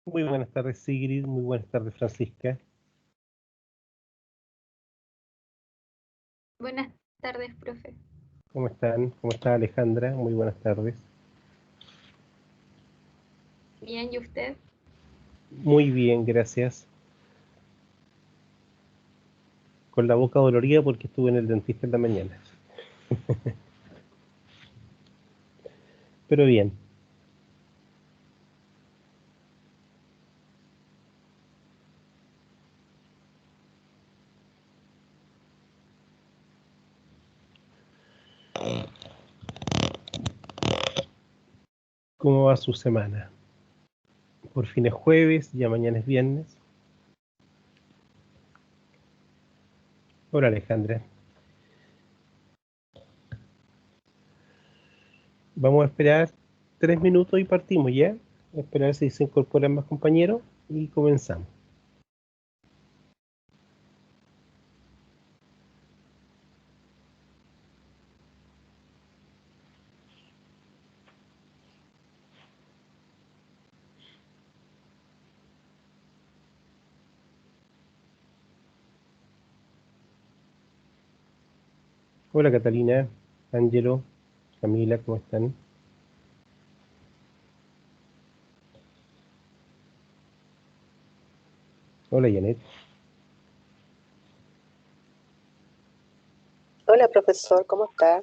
Muy buenas tardes, Sigrid. Muy buenas tardes, Francisca. Buenas tardes, profe. ¿Cómo están? ¿Cómo está Alejandra? Muy buenas tardes. Bien, ¿y usted? Muy bien, gracias. Con la boca dolorida porque estuve en el dentista en la mañana. Pero bien. ¿Cómo va su semana? Por fin es jueves, ya mañana es viernes. Hola, Alejandra. Vamos a esperar 3 minutos y partimos ya. A esperar si se incorporan más compañeros y comenzamos. Hola, Catalina, Ángelo, Camila, ¿cómo están? Hola, Janet. Hola, profesor, ¿cómo está?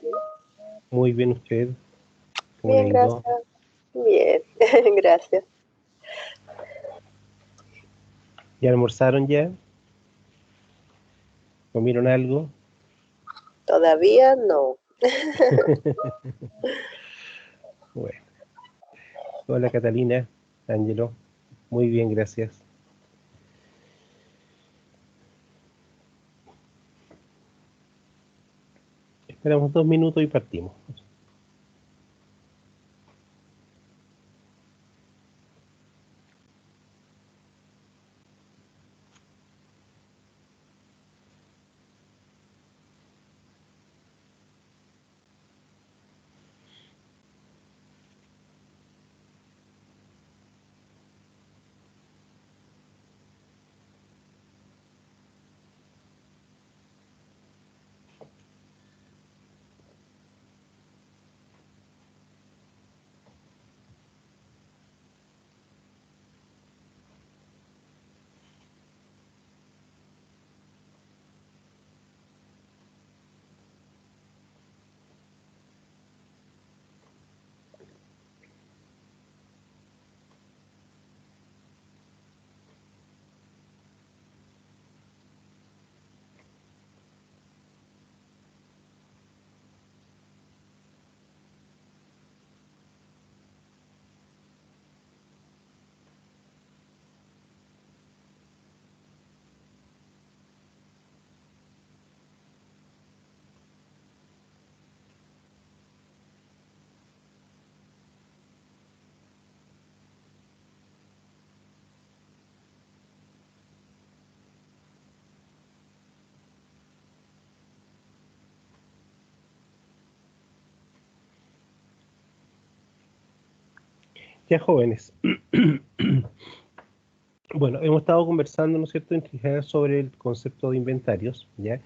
Muy bien, ¿usted? ¿Cómo le ha Bien, ido? gracias. Bien, gracias. ¿Ya almorzaron ya? ¿Comieron algo? Todavía no. Bueno. Hola Catalina, Ángelo. Muy bien, gracias. Esperamos 2 minutos y partimos. Ya jóvenes. Bueno, hemos estado conversando, ¿no es cierto?, en general sobre el concepto de inventarios, ¿ya?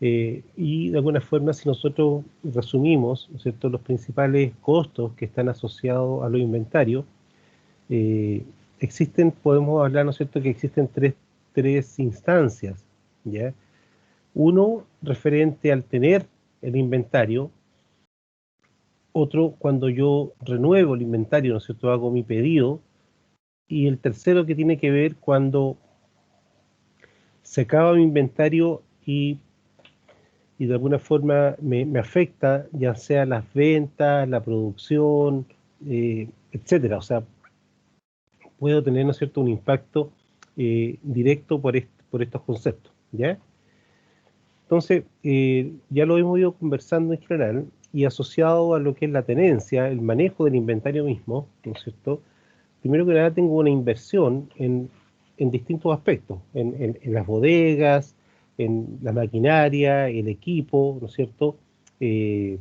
Y de alguna forma, si nosotros resumimos, ¿no es cierto?, los principales costos que están asociados a los inventarios, podemos hablar, ¿no es cierto?, que existen tres instancias, ¿ya? Uno, referente al tener el inventario. Otro, cuando yo renuevo el inventario, ¿no es cierto?, hago mi pedido. Y el tercero, que tiene que ver cuando se acaba mi inventario y de alguna forma me afecta, ya sea las ventas, la producción, etcétera. O sea, puedo tener, ¿no es cierto?, un impacto directo por estos conceptos, ¿ya? Entonces, ya lo hemos ido conversando en general y asociado a lo que es la tenencia, el manejo del inventario mismo, ¿no es cierto? Primero que nada tengo una inversión en distintos aspectos, en las bodegas, en la maquinaria, el equipo, ¿no es cierto? Eh,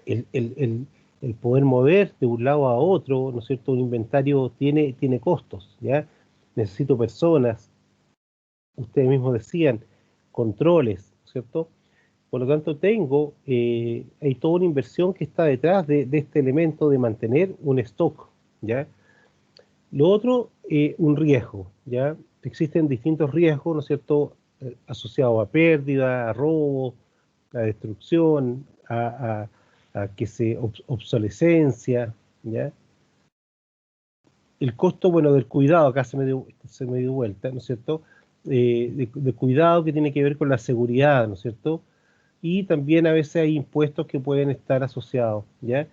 el, el- el- el poder mover de un lado a otro, ¿no es cierto? Un inventario tiene costos, ¿ya? Necesito personas, ustedes mismos decían, controles, ¿no es cierto? Por lo tanto, hay toda una inversión que está detrás de este elemento de mantener un stock, ¿ya? Lo otro, un riesgo, ¿ya? Existen distintos riesgos, ¿no es cierto?, asociados a pérdida, a robo, a destrucción, a que obsolescencia, ¿ya? El costo, bueno, del cuidado, acá se me dio vuelta, ¿no es cierto?, de cuidado que tiene que ver con la seguridad, ¿no es cierto?, y también a veces hay impuestos que pueden estar asociados, ¿ya?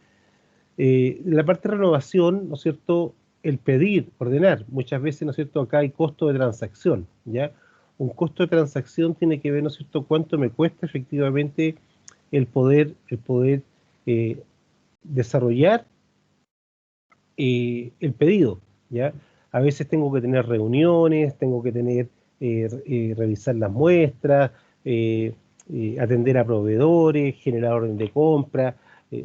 La parte de renovación, ¿no es cierto?, el pedir, ordenar, muchas veces, ¿no es cierto?, acá hay costo de transacción, ¿ya? Un costo de transacción tiene que ver, ¿no es cierto?, cuánto me cuesta efectivamente el poder desarrollar el pedido, ¿ya? A veces tengo que tener reuniones, tengo que revisar las muestras, atender a proveedores, generar orden de compra,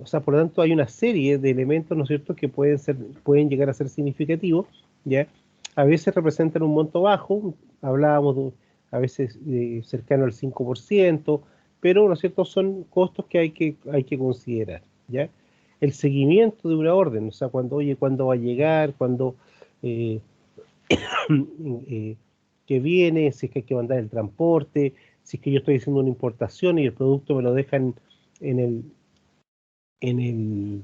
o sea, por lo tanto hay una serie de elementos, ¿no es cierto?, que pueden llegar a ser significativos, ¿ya? A veces representan un monto bajo, hablábamos a veces cercano al 5%, pero, ¿no es cierto?, son costos que hay que considerar, ¿ya? El seguimiento de una orden, o sea, cuándo va a llegar, eh, que viene, si es que hay que mandar el transporte, si es que yo estoy haciendo una importación y el producto me lo dejan en el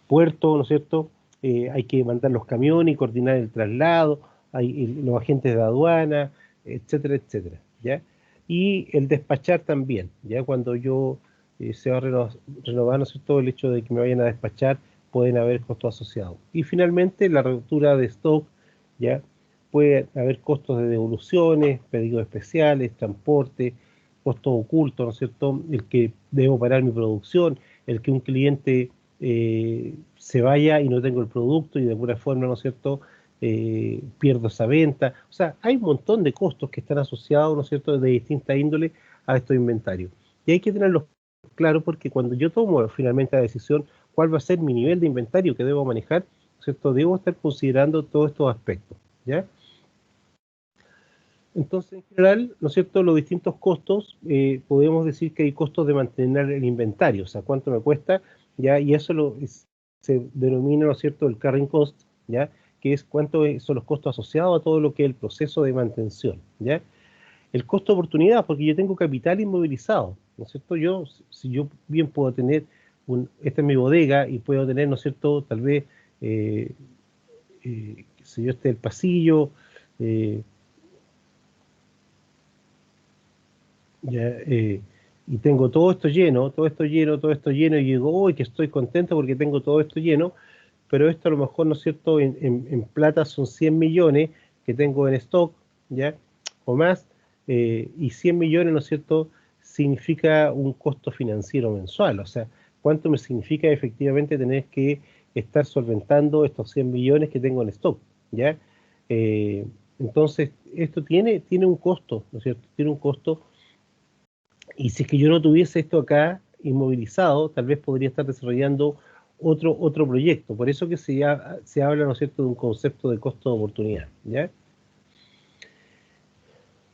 puerto, ¿no es cierto? Hay que mandar los camiones y coordinar el traslado, hay los agentes de aduana, etcétera, etcétera, ¿ya? Y el despachar también, ¿ya? Cuando se va a renovar, ¿no es cierto?, el hecho de que me vayan a despachar, pueden haber costos asociados. Y finalmente, la ruptura de stock, ¿ya? Puede haber costos de devoluciones, pedidos especiales, transporte, costos ocultos, ¿no es cierto?, el que debo parar mi producción, el que un cliente se vaya y no tengo el producto y de alguna forma, ¿no es cierto?, pierdo esa venta. O sea, hay un montón de costos que están asociados, ¿no es cierto?, de distinta índole a estos inventarios. Y hay que tenerlos claro porque cuando yo tomo finalmente la decisión cuál va a ser mi nivel de inventario que debo manejar, ¿no es cierto?, debo estar considerando todos estos aspectos, ¿ya? Entonces, en general, ¿no es cierto?, los distintos costos, podemos decir que hay costos de mantener el inventario, o sea, cuánto me cuesta, ¿ya? Y eso se denomina, ¿no es cierto?, el carrying cost, ¿ya? Que es cuánto son los costos asociados a todo lo que es el proceso de mantención, ¿ya? El costo de oportunidad, porque yo tengo capital inmovilizado, ¿no es cierto? Si yo bien puedo tener, esta es mi bodega y puedo tener, ¿no es cierto?, tal vez, qué sé yo, el pasillo, eh, ya, y tengo todo esto lleno, todo esto lleno, todo esto lleno, y digo, uy, que estoy contento porque tengo todo esto lleno, pero esto a lo mejor, ¿no es cierto?, en plata son 100 millones que tengo en stock, ¿ya? O más, y 100 millones, ¿no es cierto?, significa un costo financiero mensual, o sea, ¿cuánto me significa efectivamente tener que estar solventando estos 100 millones que tengo en stock, ¿ya? Eh, entonces, esto tiene un costo, ¿no es cierto?, tiene un costo. Y si es que yo no tuviese esto acá inmovilizado, tal vez podría estar desarrollando otro proyecto. Por eso que se habla, ¿no es cierto?, de un concepto de costo de oportunidad, ¿ya?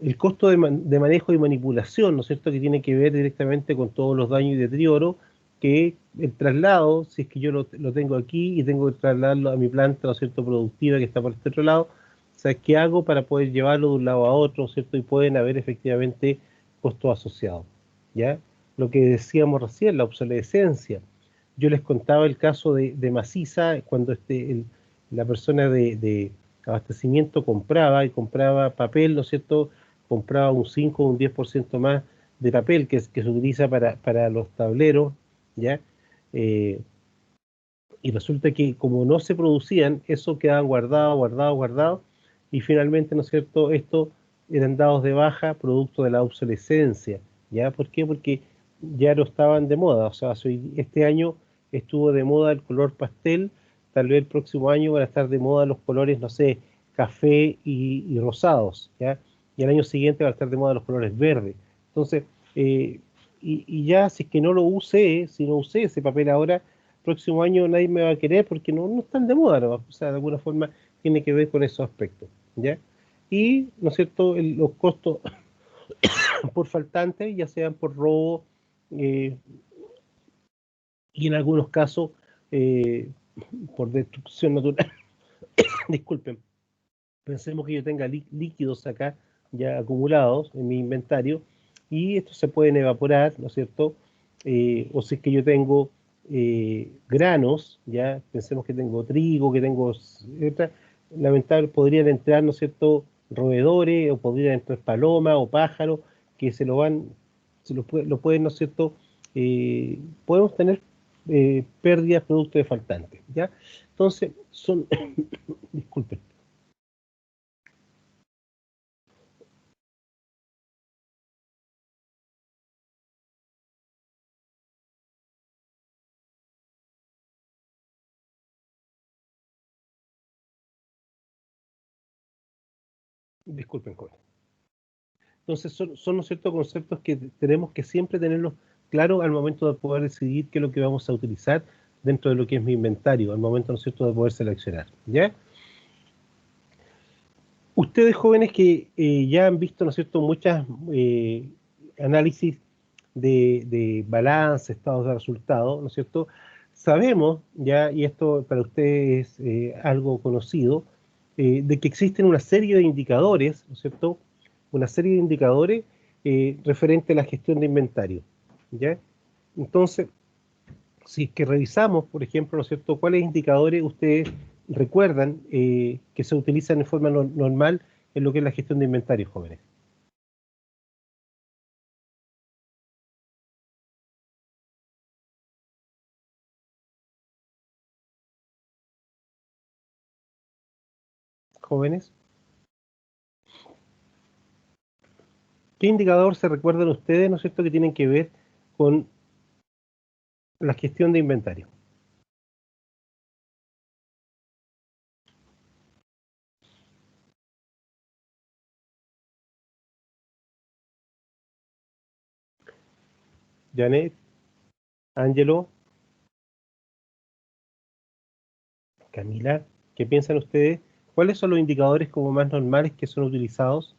El costo de manejo y manipulación, ¿no es cierto?, que tiene que ver directamente con todos los daños y deterioro, que el traslado, si es que yo lo tengo aquí y tengo que trasladarlo a mi planta, ¿no es cierto?, productiva que está por este otro lado, o sea, ¿qué hago para poder llevarlo de un lado a otro, ¿no es cierto?, y pueden haber efectivamente costos asociados, ¿ya? Lo que decíamos recién, la obsolescencia. Yo les contaba el caso de Maciza, cuando la persona de abastecimiento compraba papel, ¿no es cierto?, compraba un 5 o un 10% más de papel que se utiliza para los tableros, ¿ya? Eh, y resulta que como no se producían, eso quedaba guardado, guardado, guardado, y finalmente, ¿no es cierto?, estos eran dados de baja producto de la obsolescencia, ¿ya? ¿Por qué? Porque ya no estaban de moda, o sea, este año estuvo de moda el color pastel, tal vez el próximo año van a estar de moda los colores, no sé, café y rosados, ¿ya? Y el año siguiente van a estar de moda los colores verdes. Entonces, y ya si es que no lo usé, si no usé ese papel ahora, próximo año nadie me va a querer porque no están de moda, ¿no? O sea, de alguna forma tiene que ver con esos aspectos, ¿ya? Y, ¿no es cierto?, los costos por faltantes, ya sean por robo, eh, y en algunos casos eh, por destrucción natural. Disculpen, pensemos que yo tenga líquidos acá ya acumulados en mi inventario y estos se pueden evaporar, ¿no es cierto? O si es que yo tengo granos, ya pensemos que tengo trigo, que tengo lamentable, podrían entrar, ¿no es cierto?, roedores, o podrían entrar palomas o pájaros que se lo van, lo pueden, ¿no es cierto? Podemos tener pérdidas producto de faltantes, ¿ya? Entonces, son, disculpen. Disculpen, joven. Entonces, son, ¿no es cierto?, conceptos que tenemos que siempre tenerlos claros al momento de poder decidir qué es lo que vamos a utilizar dentro de lo que es mi inventario, al momento, ¿no es cierto?, de poder seleccionar, ¿ya? Ustedes jóvenes que ya han visto, ¿no es cierto?, muchas análisis de balance, estados de resultados, ¿no es cierto? Sabemos ya, y esto para ustedes es algo conocido, de que existen una serie de indicadores, ¿no es cierto?, una serie de indicadores referente a la gestión de inventario, ¿ya? Entonces, si es que revisamos, por ejemplo, ¿no es cierto?, cuáles indicadores ustedes recuerdan que se utilizan de forma normal en lo que es la gestión de inventarios, jóvenes. Jóvenes, ¿qué indicador se recuerdan ustedes, ¿no es cierto?, que tienen que ver con la gestión de inventario? Janet, Ángelo, Camila, ¿qué piensan ustedes? ¿Cuáles son los indicadores como más normales que son utilizados?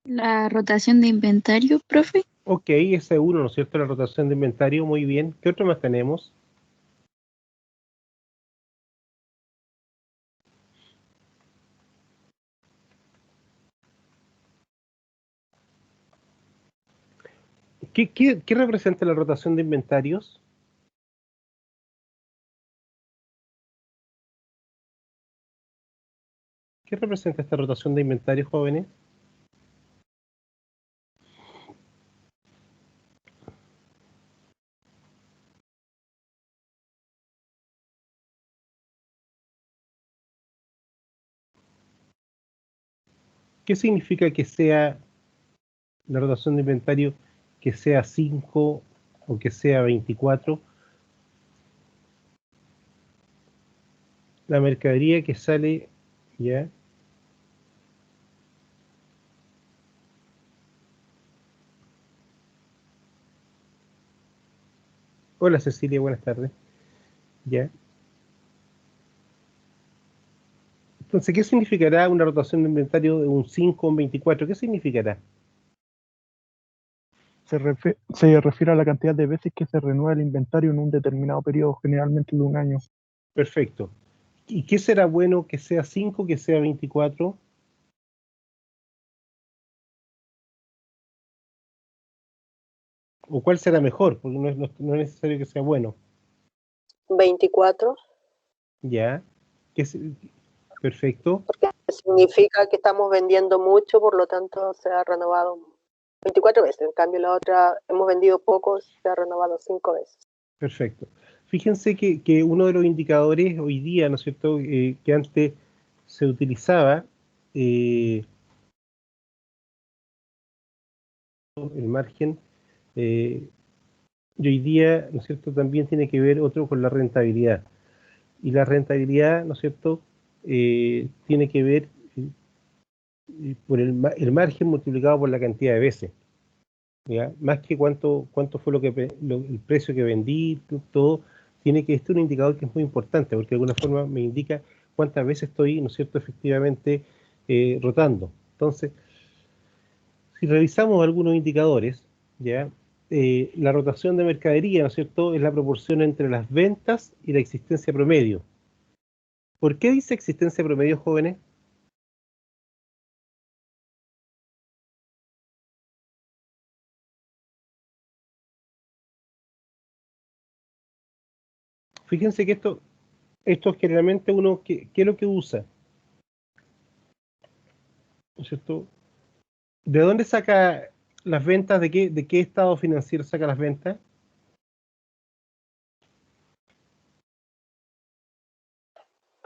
La rotación de inventario, profe. Ok, ese uno, ¿no es cierto?, la rotación de inventario, muy bien. ¿Qué otro más tenemos? ¿Qué representa la rotación de inventarios? ¿Qué representa esta rotación de inventarios, jóvenes? ¿Qué significa que sea la rotación de inventario, que sea 5 o que sea 24? La mercadería que sale, ¿ya? Hola Cecilia, buenas tardes. ¿Ya? Entonces, ¿qué significará una rotación de inventario de un 5 o un 24? ¿Qué significará? Se refiere a la cantidad de veces que se renueva el inventario en un determinado periodo, generalmente de un año. Perfecto. ¿Y qué será bueno que sea 5 que sea 24? ¿O cuál será mejor? Porque no es necesario que sea bueno. 24, ¿Ya? Perfecto. porque significa que estamos vendiendo mucho, por lo tanto se ha renovado 24 veces. En cambio, la otra hemos vendido poco, se ha renovado 5 veces. Perfecto. Fíjense que uno de los indicadores hoy día, ¿no es cierto?, que antes se utilizaba, el margen, y hoy día, ¿no es cierto?, también tiene que ver otro con la rentabilidad. Y la rentabilidad, ¿no es cierto?, tiene que ver por el margen multiplicado por la cantidad de veces, ¿ya? Más que cuánto fue el precio que vendí, todo, tiene que este es un indicador que es muy importante, porque de alguna forma me indica cuántas veces estoy, ¿no es cierto?, efectivamente rotando. Entonces, si revisamos algunos indicadores, ¿ya? La rotación de mercadería, ¿no es cierto?, es la proporción entre las ventas y la existencia promedio. ¿Por qué dice existencia promedio, jóvenes? Fíjense que esto generalmente uno, ¿qué es lo que usa? ¿No es cierto? ¿De dónde saca las ventas? ¿De qué estado financiero saca las ventas?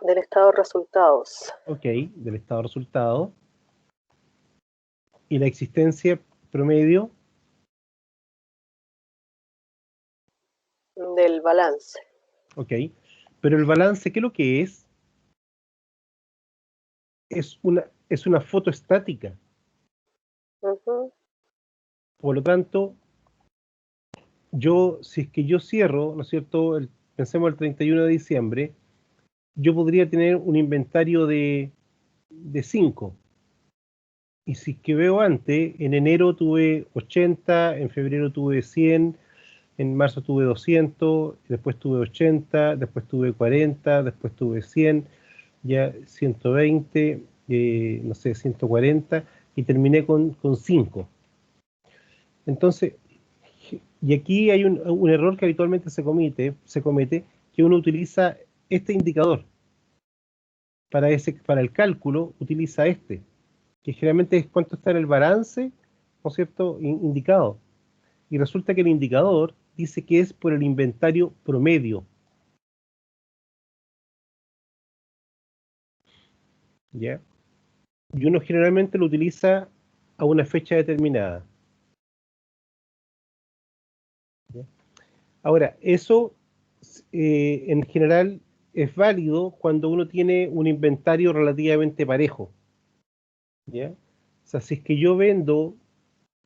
Del estado de resultados. Ok, del estado de resultado. ¿Y la existencia promedio? Del balance. Ok, pero el balance, ¿qué es lo que es? Es una foto estática. Ujú. Por lo tanto, si es que yo cierro, ¿no es cierto?, pensemos el 31 de diciembre, yo podría tener un inventario de 5. Y si es que veo antes, en enero tuve 80, en febrero tuve 100, en marzo tuve 200, después tuve 80, después tuve 40, después tuve 100, ya 120, no sé, 140, y terminé con 5. Entonces, y aquí hay un error que habitualmente se comete, que uno utiliza este indicador. Para el cálculo, utiliza este, que generalmente es cuánto está en el balance, ¿no es cierto?, indicado. Y resulta que el indicador dice que es por el inventario promedio, ¿ya? Y uno generalmente lo utiliza a una fecha determinada, ¿ya? Ahora, eso en general es válido cuando uno tiene un inventario relativamente parejo, ¿ya? O sea, si es que yo vendo,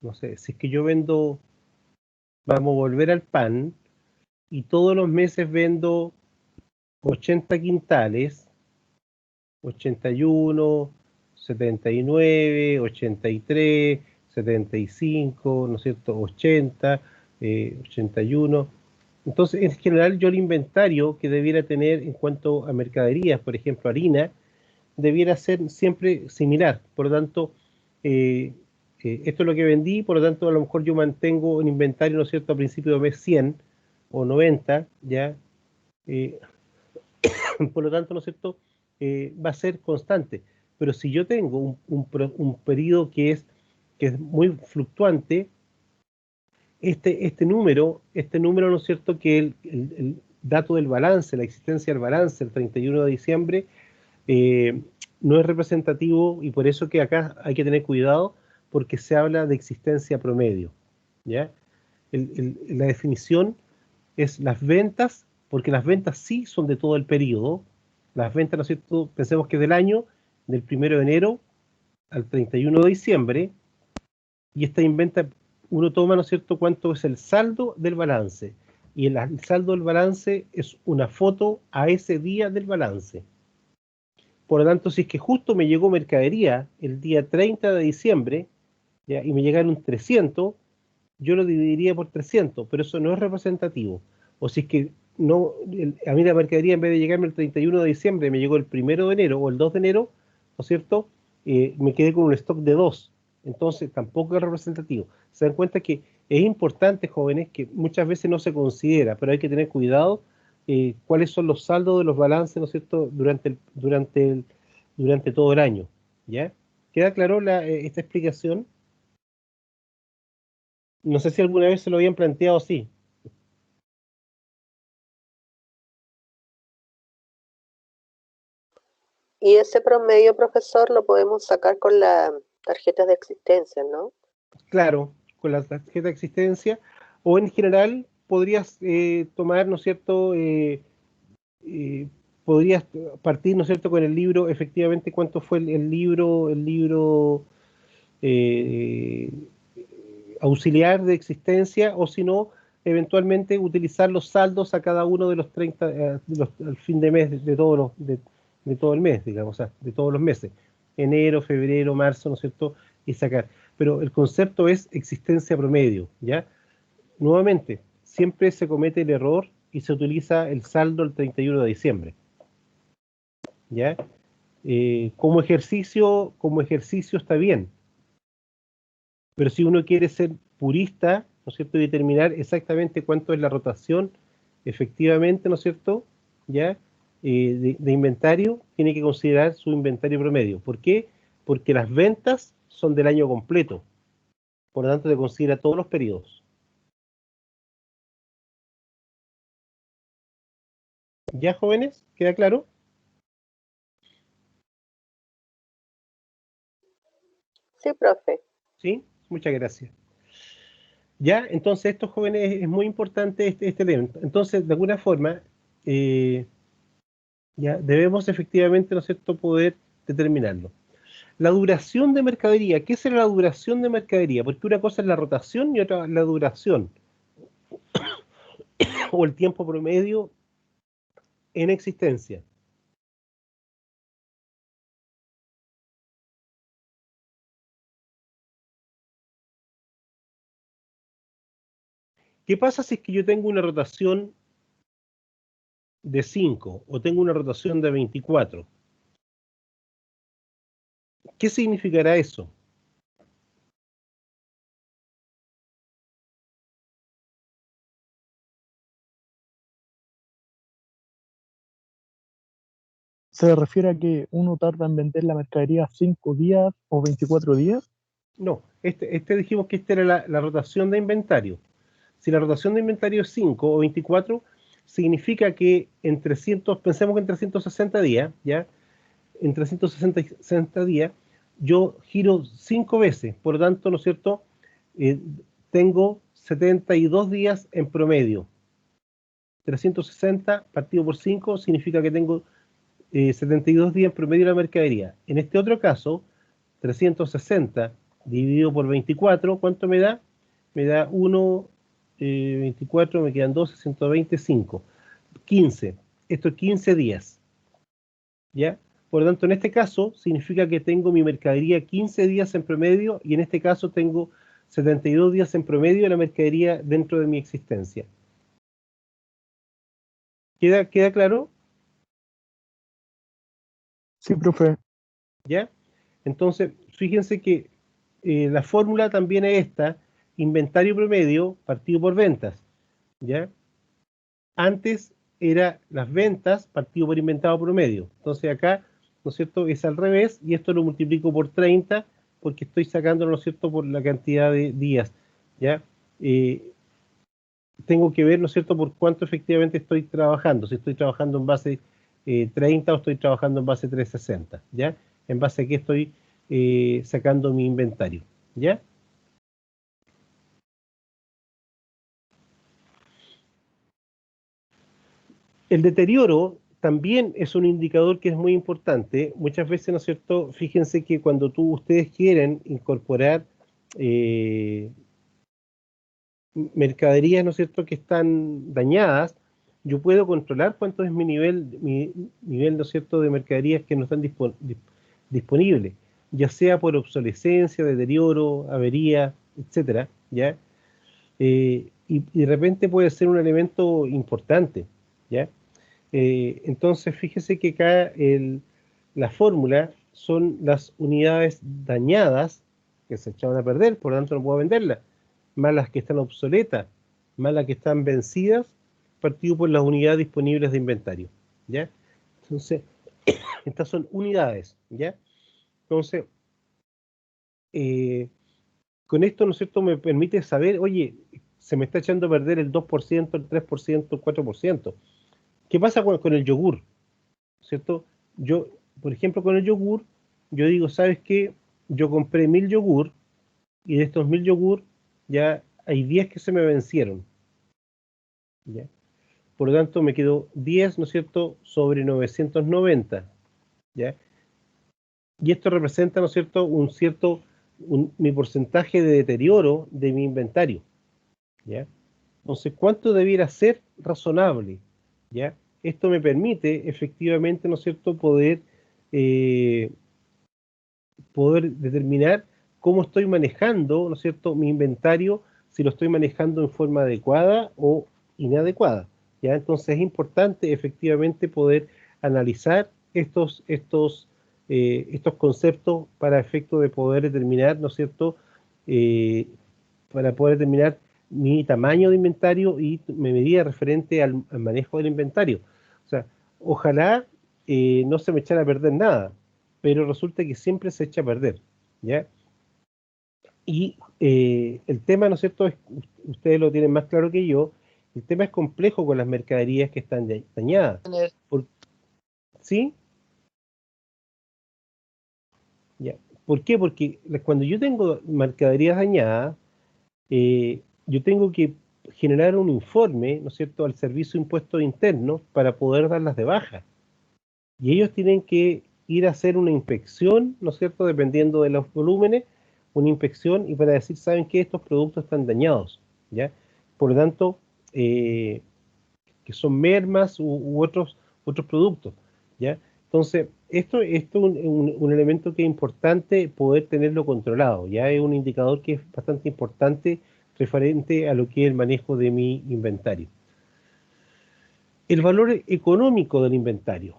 no sé, si es que yo vendo, vamos a volver al pan, y todos los meses vendo 80 quintales, 81, 79, 83, 75, ¿no es cierto?, 80, 81. Entonces, en general, yo el inventario que debiera tener en cuanto a mercaderías, por ejemplo, harina, debiera ser siempre similar. Por lo tanto, eh, esto es lo que vendí, por lo tanto, a lo mejor yo mantengo un inventario, ¿no es cierto?, a principio de mes 100 o 90, ¿ya? Eh, por lo tanto, ¿no es cierto?, va a ser constante. Pero si yo tengo un periodo que es muy fluctuante, este número, ¿no es cierto?, que el dato del balance, la existencia del balance el 31 de diciembre, eh, no es representativo, y por eso que acá hay que tener cuidado, porque se habla de existencia promedio, ¿ya? La definición es las ventas, porque las ventas sí son de todo el periodo. Las ventas, ¿no es cierto?, pensemos que del año, del 1 de enero al 31 de diciembre, y esta inventa, uno toma, ¿no es cierto?, cuánto es el saldo del balance, y el saldo del balance es una foto a ese día del balance. Por lo tanto, si es que justo me llegó mercadería el día 30 de diciembre, ¿ya?, y me llegaron 300, yo lo dividiría por 300, pero eso no es representativo. O si es que no, a mí la mercadería, en vez de llegarme el 31 de diciembre, me llegó el 1 de enero o el 2 de enero, ¿no es cierto?, me quedé con un stock de 2. Entonces tampoco es representativo. Se dan cuenta que es importante, jóvenes, que muchas veces no se considera, pero hay que tener cuidado cuáles son los saldos de los balances, ¿no es cierto?, durante todo el año, ¿ya? ¿Queda claro esta explicación? No sé si alguna vez se lo habían planteado así. Y ese promedio, profesor, lo podemos sacar con la tarjeta de existencia, ¿no? Claro, con la tarjeta de existencia, o en general podrías tomar, ¿no es cierto? Podrías partir, ¿no es cierto?, con el libro, efectivamente, cuánto fue el libro eh, auxiliar de existencia, o si no, eventualmente utilizar los saldos a cada uno de los 30, al fin de mes de todos de todo el mes, digamos, o sea, de todos los meses, enero, febrero, marzo, ¿no es cierto?, y sacar. Pero el concepto es existencia promedio, ¿ya? Nuevamente, siempre se comete el error y se utiliza el saldo el 31 de diciembre, ¿ya? Como ejercicio está bien, pero si uno quiere ser purista, ¿no es cierto?, y determinar exactamente cuánto es la rotación, efectivamente, ¿no es cierto?, ¿ya? De inventario, tiene que considerar su inventario promedio. ¿Por qué? Porque las ventas son del año completo, por lo tanto, se considera todos los periodos. ¿Ya, jóvenes? ¿Queda claro? Sí, profe. ¿Sí? Muchas gracias. Ya, entonces estos jóvenes es muy importante este elemento. Entonces, de alguna forma, ya debemos efectivamente, ¿no es cierto?, poder determinarlo. La duración de mercadería, ¿qué será la duración de mercadería? Porque una cosa es la rotación y otra la duración, o el tiempo promedio en existencia. ¿Qué pasa si es que yo tengo una rotación de 5 o tengo una rotación de 24? ¿Qué significará eso? ¿Se refiere a que uno tarda en vender la mercadería 5 días o 24 días? No, dijimos que esta era la rotación de inventario. Si la rotación de inventario es 5 o 24, significa que en 300, pensemos que en 360 días, ¿ya? En 360 días, yo giro 5 veces, por lo tanto, ¿no es cierto?, tengo 72 días en promedio. 360 partido por 5 significa que tengo 72 días en promedio de la mercadería. En este otro caso, 360 dividido por 24, ¿cuánto me da? Me da 1, 24, me quedan 12, 125, 15. Esto es 15 días, ¿ya? Por lo tanto, en este caso, significa que tengo mi mercadería 15 días en promedio, y en este caso tengo 72 días en promedio de la mercadería dentro de mi existencia. ¿Queda claro? Sí, profe. ¿Ya? Entonces, fíjense que la fórmula también es esta: inventario promedio partido por ventas, ¿ya? Antes era las ventas partido por inventario promedio. Entonces acá, ¿no es cierto?, es al revés, y esto lo multiplico por 30 porque estoy sacando, ¿no es cierto?, por la cantidad de días, ¿ya? Tengo que ver, ¿no es cierto?, por cuánto efectivamente estoy trabajando, si estoy trabajando en base 30 o estoy trabajando en base 360, ¿ya? En base a qué estoy sacando mi inventario, ¿ya? El deterioro también es un indicador que es muy importante. Muchas veces, ¿no es cierto?, fíjense que cuando ustedes quieren incorporar mercaderías, ¿no es cierto?, que están dañadas, yo puedo controlar cuánto es mi nivel, ¿no es cierto?, de mercaderías que no están disponibles, ya sea por obsolescencia, deterioro, avería, etcétera, ¿ya? Y de repente puede ser un elemento importante, ¿ya? Entonces, fíjese que acá la fórmula son las unidades dañadas que se echaron a perder, por lo tanto no puedo venderlas, más las que están obsoletas, más las que están vencidas, partido por las unidades disponibles de inventario, ¿ya? Entonces, estas son unidades, ¿ya? Entonces, con esto, ¿no es cierto?, me permite saber, oye, se me está echando a perder el 2%, el 3%, el 4%. ¿Qué pasa con el yogur? ¿Cierto? Yo por ejemplo, con el yogur, yo digo, ¿sabes qué? Yo compré 1000 yogur y de estos 1000 yogur ya hay 10 que se me vencieron, ¿ya? Por lo tanto, me quedó 10, ¿no es cierto?, sobre 990, ¿ya? Y esto representa, ¿no es cierto?, mi porcentaje de deterioro de mi inventario, ¿ya? Entonces, ¿cuánto debiera ser razonable? ¿Ya? Esto me permite, efectivamente, ¿no es cierto?, eh, poder determinar cómo estoy manejando, ¿no es cierto?, mi inventario, si lo estoy manejando en forma adecuada o inadecuada, ¿ya? Entonces es importante efectivamente poder analizar estos conceptos para efecto de poder determinar, ¿no es cierto?, eh, para poder determinar mi tamaño de inventario y mi medida referente al manejo del inventario. O sea, ojalá no se me echara a perder nada, pero resulta que siempre se echa a perder, ¿ya? Y el tema, ¿no es cierto?, ustedes lo tienen más claro que yo, el tema es complejo con las mercaderías que están dañadas. ¿Sí? Ya. ¿Por qué? Porque cuando yo tengo mercaderías dañadas, yo tengo que generar un informe, ¿no es cierto?, al Servicio de Impuestos Internos para poder darlas de baja. Y ellos tienen que ir a hacer una inspección, ¿no es cierto?, dependiendo de los volúmenes, una inspección y para decir, ¿saben qué? Estos productos están dañados, ¿ya? Por lo tanto, que son mermas u otros productos, ¿ya? Entonces, esto es un elemento que es importante poder tenerlo controlado, ya es un indicador que es bastante importante referente a lo que es el manejo de mi inventario. El valor económico del inventario,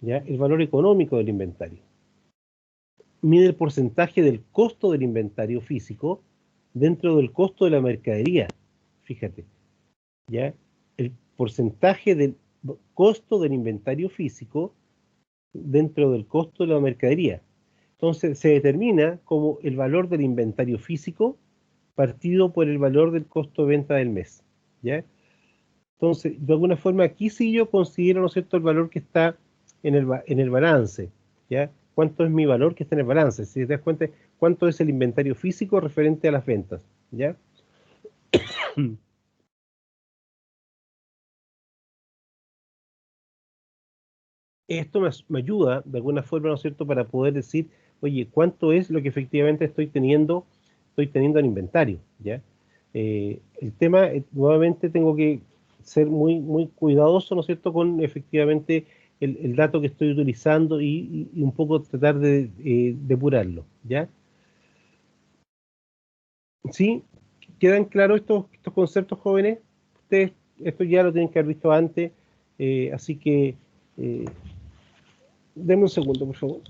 ¿ya? El valor económico del inventario mide el porcentaje del costo del inventario físico dentro del costo de la mercadería. Fíjate, ¿ya? El porcentaje del costo del inventario físico dentro del costo de la mercadería. Entonces se determina como el valor del inventario físico partido por el valor del costo de venta del mes, ¿ya? Entonces, de alguna forma, aquí sí yo considero, ¿no es cierto?, el valor que está en el balance, ¿ya? ¿Cuánto es mi valor que está en el balance? Si te das cuenta, ¿cuánto es el inventario físico referente a las ventas? ¿Ya? Esto me ayuda, de alguna forma, ¿no es cierto?, para poder decir, oye, ¿cuánto es lo que efectivamente estoy teniendo en inventario? ¿Ya? El tema, nuevamente, tengo que ser muy, muy cuidadoso, ¿no es cierto?, con efectivamente el dato que estoy utilizando y un poco tratar de depurarlo, ¿ya? ¿Sí? ¿Quedan claros estos conceptos, jóvenes? Ustedes esto ya lo tienen que haber visto antes, así que eh, denme un segundo, por favor.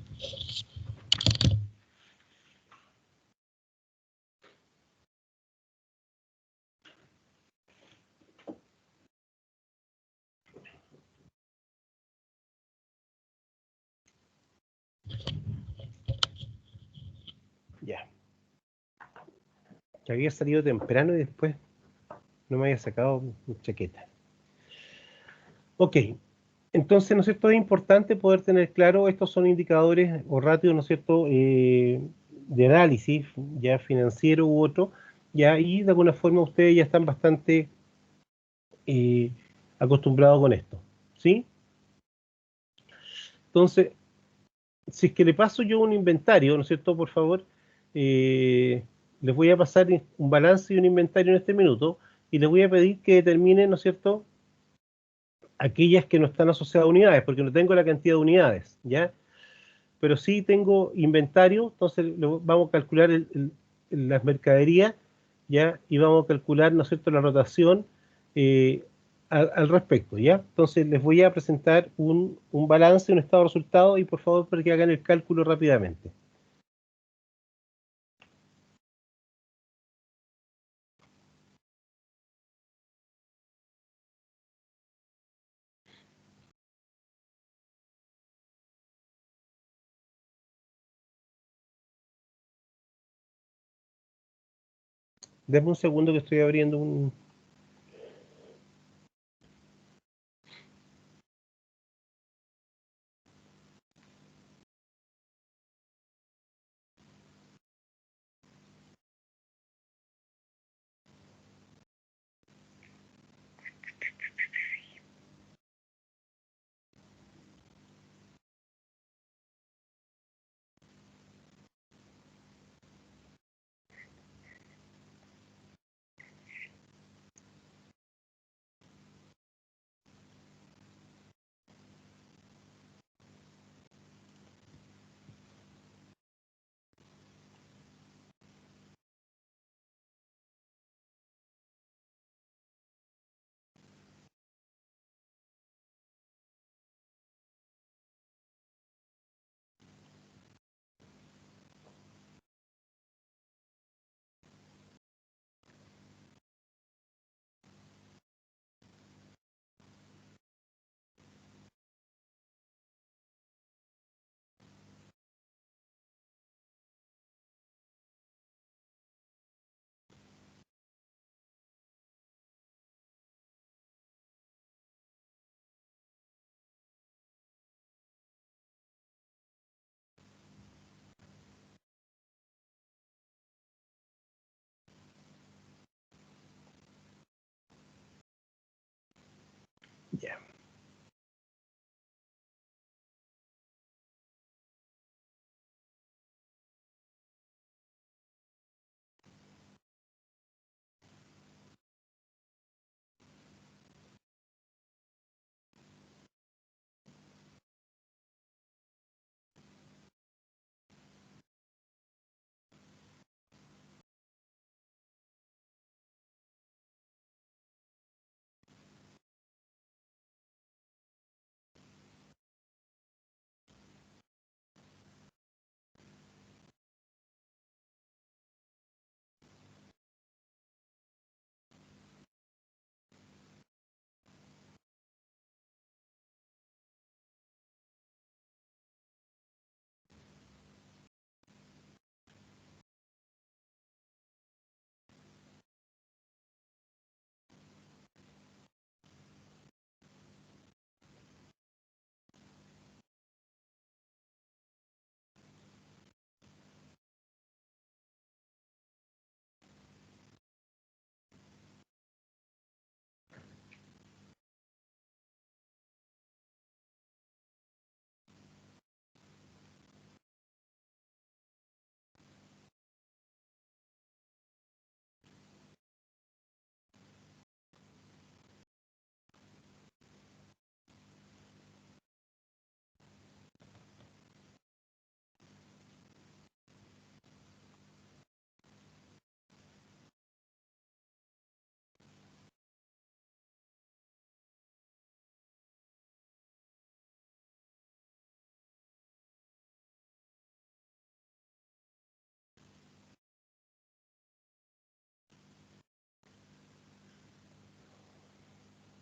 Ya. Que había salido temprano y después no me había sacado mi chaqueta. Ok, entonces, ¿no es cierto? Es importante poder tener claro, estos son indicadores o ratios, ¿no es cierto?, de análisis, ya financiero u otro, ya, y de alguna forma ustedes ya están bastante eh, acostumbrados con esto, ¿sí? Entonces, si es que le paso yo un inventario, ¿no es cierto?, por favor, les voy a pasar un balance y un inventario en este minuto, y les voy a pedir que determinen, ¿no es cierto?, aquellas que no están asociadas a unidades, porque no tengo la cantidad de unidades, ¿ya? Pero sí tengo inventario, entonces vamos a calcular las mercaderías, ¿ya? Y vamos a calcular, ¿no es cierto?, la rotación al respecto, ¿ya? Entonces les voy a presentar un balance, un estado de resultados, y por favor para que hagan el cálculo rápidamente. Denme un segundo que estoy abriendo un...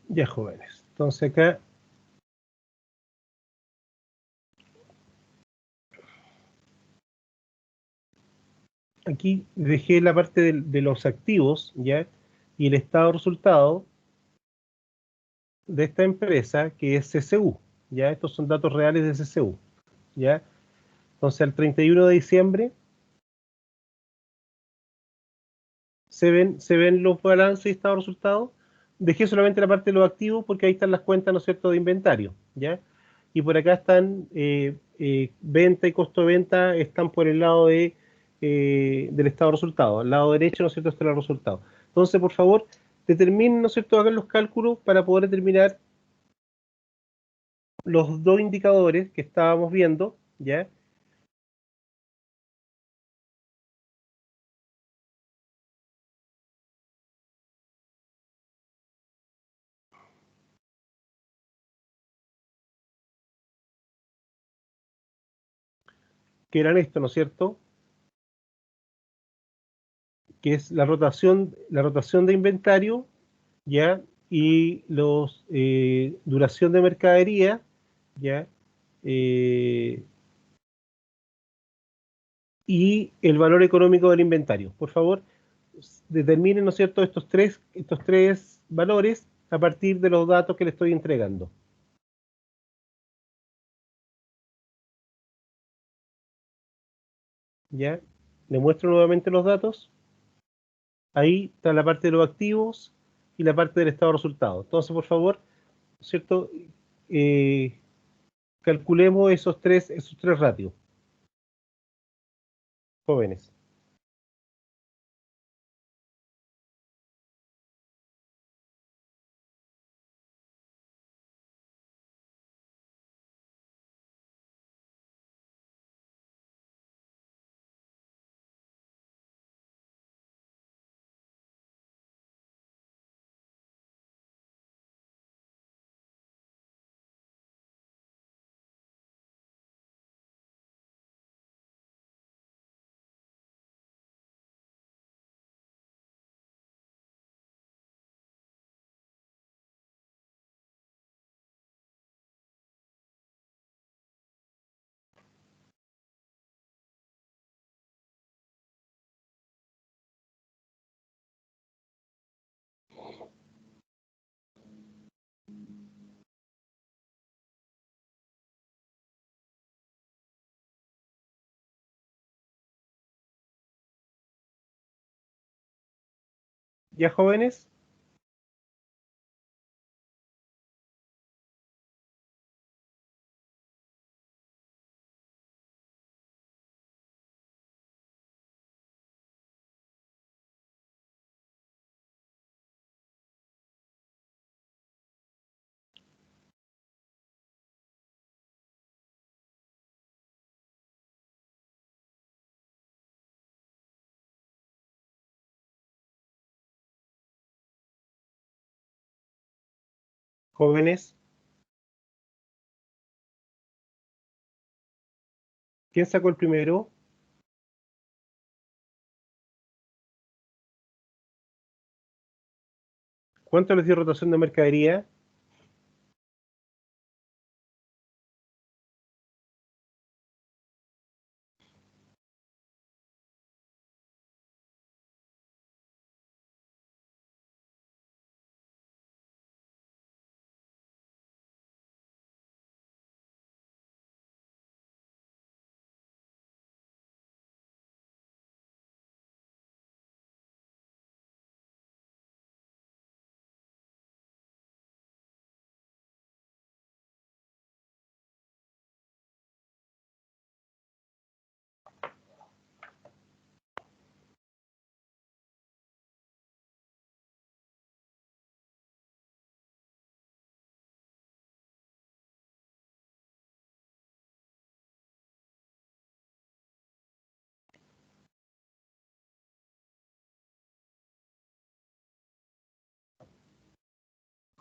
Ya, jóvenes. Entonces acá aquí dejé la parte de los activos, ¿ya? Y el estado de resultado de esta empresa, que es CCU, ¿ya? Estos son datos reales de CCU, ¿ya? Entonces, al 31 de diciembre se ven los balances y estado de resultados. Dejé solamente la parte de los activos porque ahí están las cuentas, ¿no es cierto?, de inventario, ¿ya? Y por acá están venta y costo de venta, están por el lado del estado de resultados. Al lado derecho, ¿no es cierto?, están los resultados. Entonces, por favor, determinen, ¿no es cierto?, hagan los cálculos para poder determinar los dos indicadores que estábamos viendo, ¿ya? Que eran esto, ¿no es cierto?, que es la rotación de inventario, ¿ya? Y los duración de mercadería, ¿ya? Eh, y el valor económico del inventario. Por favor, determinen, ¿no es cierto?, estos tres valores a partir de los datos que le estoy entregando. ¿Ya? Le muestro nuevamente los datos. Ahí está la parte de los activos y la parte del estado de resultados. Entonces, por favor, ¿no es cierto? Eh, Calculemos esos tres ratios, jóvenes. ¿Ya, jóvenes? Jóvenes, ¿quién sacó el primero? ¿Cuánto les dio rotación de mercadería?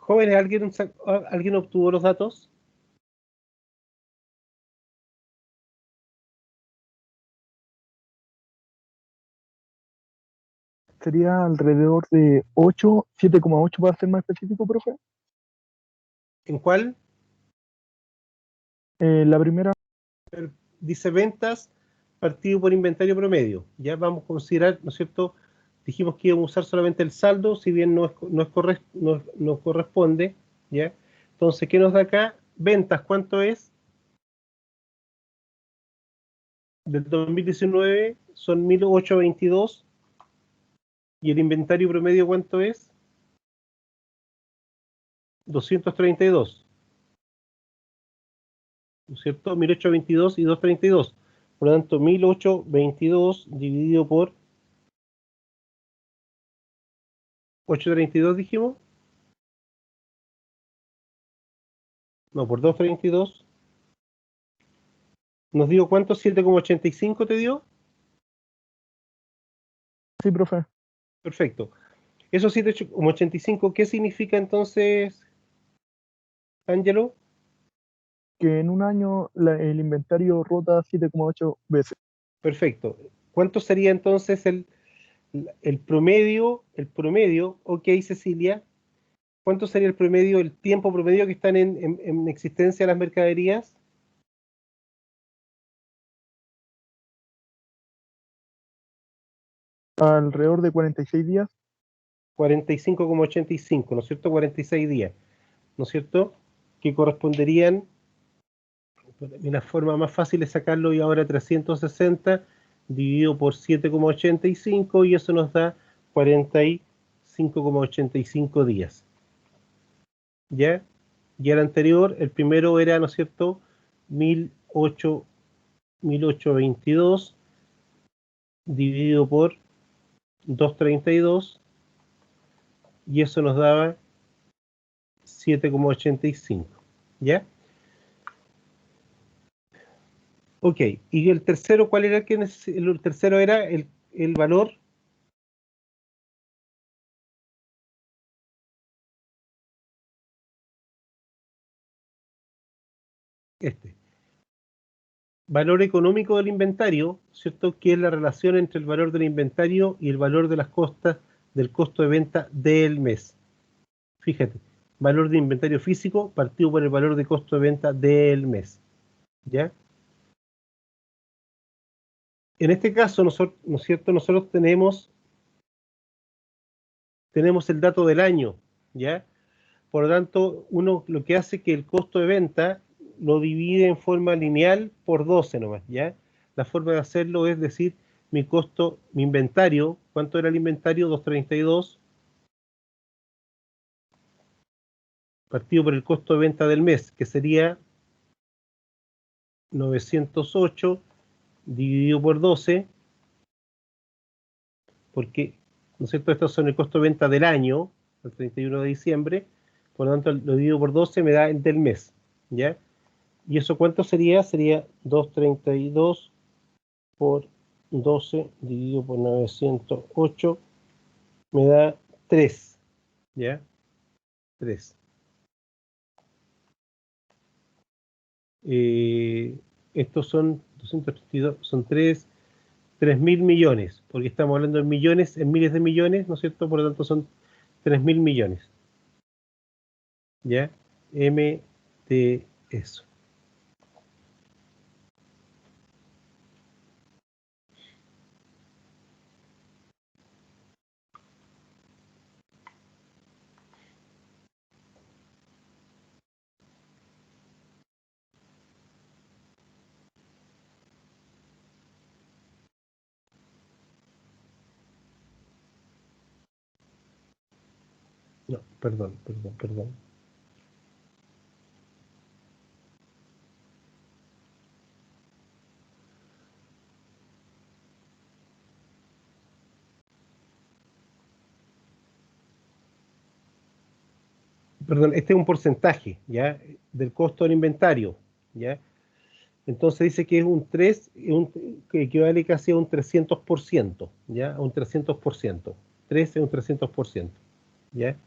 Jóvenes, ¿alguien obtuvo los datos? Sería alrededor de 8, 7,8 para ser más específico, profe. ¿En cuál? La primera, Dice ventas partido por inventario promedio. Ya vamos a considerar, ¿no es cierto? Dijimos que íbamos a usar solamente el saldo, si bien no corresponde, ¿ya? Entonces, ¿qué nos da acá? Ventas, ¿cuánto es? Del 2019 son 1822. ¿Y el inventario promedio cuánto es? 232. ¿No es cierto? 1822 y 232. Por lo tanto, 1822 dividido por 832 dijimos. No, por 232. ¿Nos dio cuánto? 7,85 te dio. sí, profe, Perfecto. Esos 7,85, ¿qué significa entonces, Ángelo? que en un año el inventario rota 7,8 veces. Perfecto. ¿Cuánto sería entonces el promedio? El promedio, ok, Cecilia. ¿Cuánto sería el promedio, el tiempo promedio que están en existencia las mercaderías? Alrededor de 46 días. 45,85, ¿no es cierto? 46 días, ¿no es cierto? Que corresponderían, la forma más fácil es sacarlo y ahora 360 dividido por 7,85 y eso nos da 45,85 días. ¿Ya? Y el anterior, el primero era, ¿no es cierto? 1822 dividido por 232 y eso nos daba 7,85. ¿Ya? Ok, y el tercero, ¿cuál era el tercero era el valor? Este. Valor económico del inventario, ¿cierto? Que es la relación entre el valor del inventario y el valor de las costas del costo de venta del mes. Fíjate, valor de inventario físico partido por el valor de costo de venta del mes. ¿Ya? En este caso, nosotros, ¿no es cierto? Nosotros tenemos el dato del año, ¿ya? Por lo tanto, uno lo que hace es que el costo de venta lo divide en forma lineal por 12 nomás, ¿ya? La forma de hacerlo es decir, mi costo, mi inventario, ¿cuánto era el inventario? 232, partido por el costo de venta del mes, que sería 908 dividido por 12, porque, ¿no es cierto? Estos son el costo de venta del año, el 31 de diciembre, por lo tanto lo divido por 12 me da el del mes, ¿ya? ¿Y eso cuánto sería? Sería 232 por 12 dividido por 908 me da 3, ¿ya? 3. Estos son 232, son 3.000 millones, porque estamos hablando en millones, en miles de millones, ¿no es cierto? Por lo tanto son 3.000 millones, ¿ya? M de eso. No, perdón. Perdón, este es un porcentaje, ¿ya? Del costo del inventario, ¿ya? Entonces dice que es un 3, que equivale casi a un 300%, ¿ya? A un 300%. 3 es un 300%, ¿ya?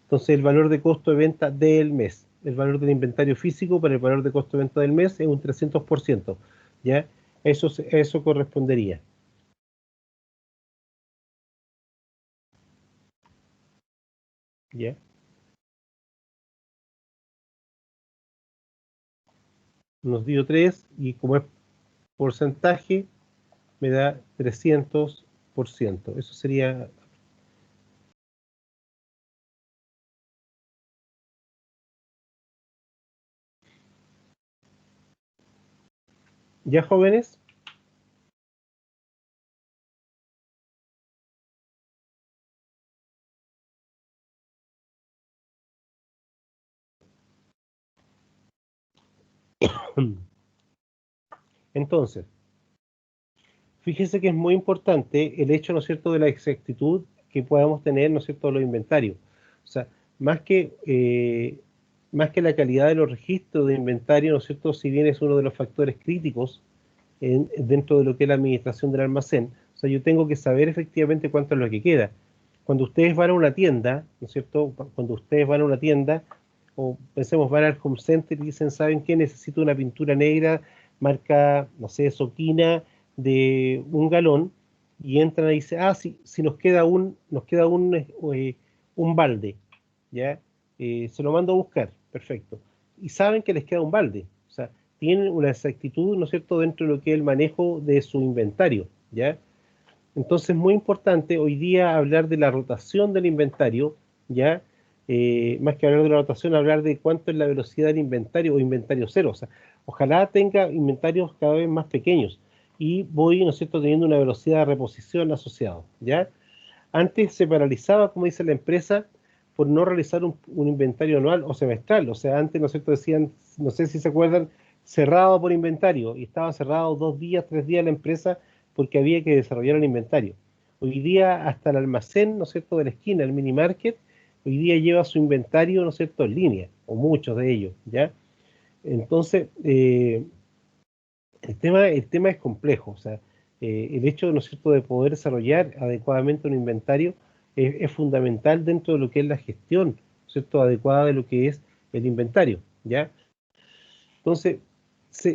Entonces el valor de costo de venta del mes, el valor del inventario físico para el valor de costo de venta del mes es un 300%, ¿ya? Eso correspondería, ¿ya? nos dio 3 y como es porcentaje me da 300%. Eso sería... ¿Ya, jóvenes? Entonces, fíjese que es muy importante el hecho, ¿no es cierto?, de la exactitud que podamos tener, ¿no es cierto?, los inventarios. O sea, más que, más que la calidad de los registros de inventario, ¿no es cierto?, si bien es uno de los factores críticos dentro de lo que es la administración del almacén, o sea, yo tengo que saber efectivamente cuánto es lo que queda. Cuando ustedes van a una tienda, ¿no es cierto?, cuando ustedes van a una tienda, o pensemos, van al home center y dicen, ¿saben qué? Necesito una pintura negra, marca, no sé, Soquina, de 1 galón, y entran y dicen, ah, sí, si nos queda un balde, ¿ya? Se lo mando a buscar, perfecto. Y saben que les queda un balde, o sea, tienen una exactitud, ¿no es cierto?, dentro de lo que es el manejo de su inventario, ¿ya? Entonces, muy importante hoy día hablar de la rotación del inventario, ¿ya? Más que hablar de la rotación, hablar de cuánto es la velocidad del inventario o inventario cero. O sea, ojalá tenga inventarios cada vez más pequeños y voy, ¿no es cierto?, teniendo una velocidad de reposición asociada, ¿ya? Antes se paralizaba, como dice la empresa, por no realizar un inventario anual o semestral. O sea, antes, ¿no es cierto?, decían, no sé si se acuerdan, cerrado por inventario, y estaba cerrado 2 días, 3 días la empresa porque había que desarrollar el inventario. Hoy día hasta el almacén, ¿no es cierto?, de la esquina, el mini market, hoy día lleva su inventario, ¿no es cierto?, en línea, o muchos de ellos, ¿ya? Entonces, el tema es complejo, o sea, el hecho, ¿no es cierto?, de poder desarrollar adecuadamente un inventario es fundamental dentro de lo que es la gestión, ¿no es cierto?, adecuada de lo que es el inventario, ¿ya? Entonces,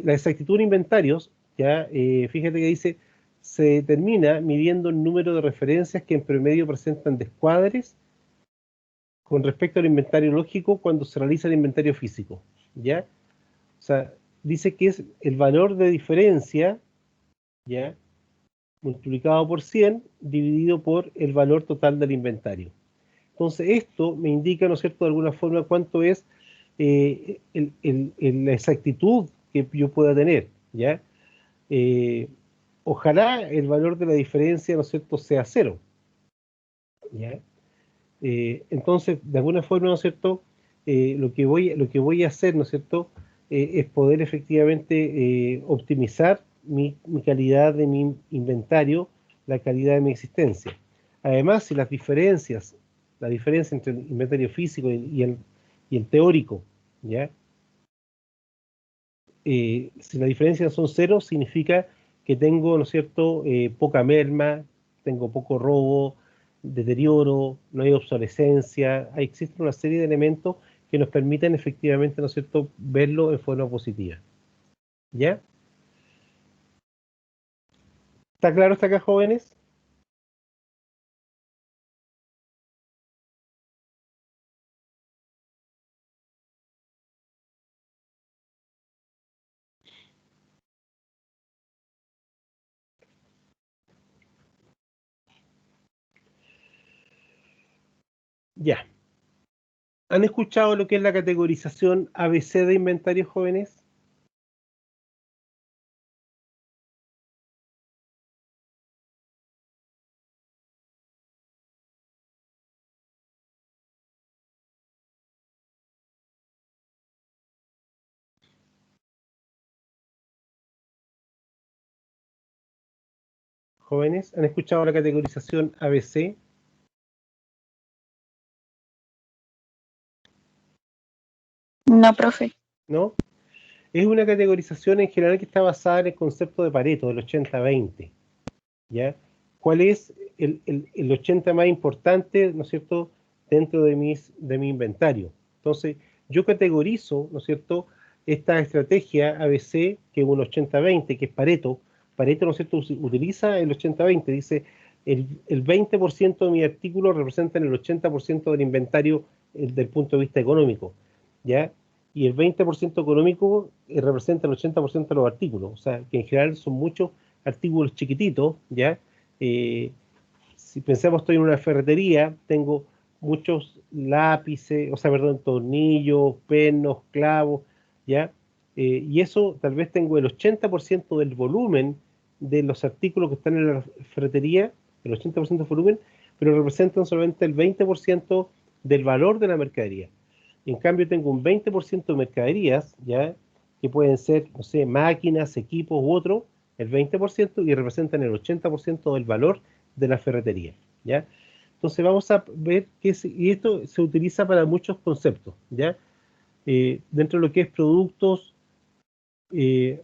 la exactitud de inventarios, ¿ya? Fíjate que dice, se determina midiendo el número de referencias que en promedio presentan descuadres con respecto al inventario lógico cuando se realiza el inventario físico, ¿ya? O sea, dice que es el valor de diferencia, ¿ya?, multiplicado por 100 dividido por el valor total del inventario. Entonces esto me indica, ¿no es cierto?, de alguna forma cuánto es la exactitud que yo pueda tener, ¿ya? Eh, Ojalá el valor de la diferencia, ¿no es cierto?, sea 0, ¿ya? Entonces, de alguna forma, ¿no es cierto?, lo que voy a hacer, ¿no es cierto?, es poder efectivamente optimizar mi calidad de mi inventario, la calidad de mi existencia. Además, si la diferencia entre el inventario físico y el teórico, ¿ya? Si la diferencia son 0, significa que tengo, ¿no es cierto?, poca merma, tengo poco robo, deterioro, no hay obsolescencia, existe una serie de elementos que nos permiten efectivamente, ¿no es cierto?, verlo en forma positiva. ¿Ya? ¿Está claro hasta acá, jóvenes? Ya. ¿Han escuchado lo que es la categorización ABC de inventarios, jóvenes? ¿Jóvenes? ¿Han escuchado la categorización ABC? No, profe. ¿No? Es una categorización en general que está basada en el concepto de Pareto, del 80-20, ¿ya? ¿Cuál es el 80 más importante, ¿no es cierto?, dentro de mi inventario? Entonces, yo categorizo, ¿no es cierto?, esta estrategia ABC, que es un 80-20, que es Pareto. Pareto, ¿no es cierto?, utiliza el 80-20, dice, el 20% de mi artículo representan el 80% del inventario del punto de vista económico, ¿ya? y el 20% económico representa el 80% de los artículos, o sea, que en general son muchos artículos chiquititos, ¿ya? Si pensamos, estoy en una ferretería, tengo muchos lápices, o sea, perdón, tornillos, pernos, clavos, ¿ya? Y eso tal vez tengo el 80% del volumen de los artículos que están en la ferretería, el 80% del volumen, pero representan solamente el 20% del valor de la mercadería. En cambio, tengo un 20% de mercaderías, ¿ya? Que pueden ser, no sé, máquinas, equipos u otro, el 20%, y representan el 80% del valor de la ferretería, ¿ya? Entonces vamos a ver y esto se utiliza para muchos conceptos, ¿ya? Dentro de lo que es productos,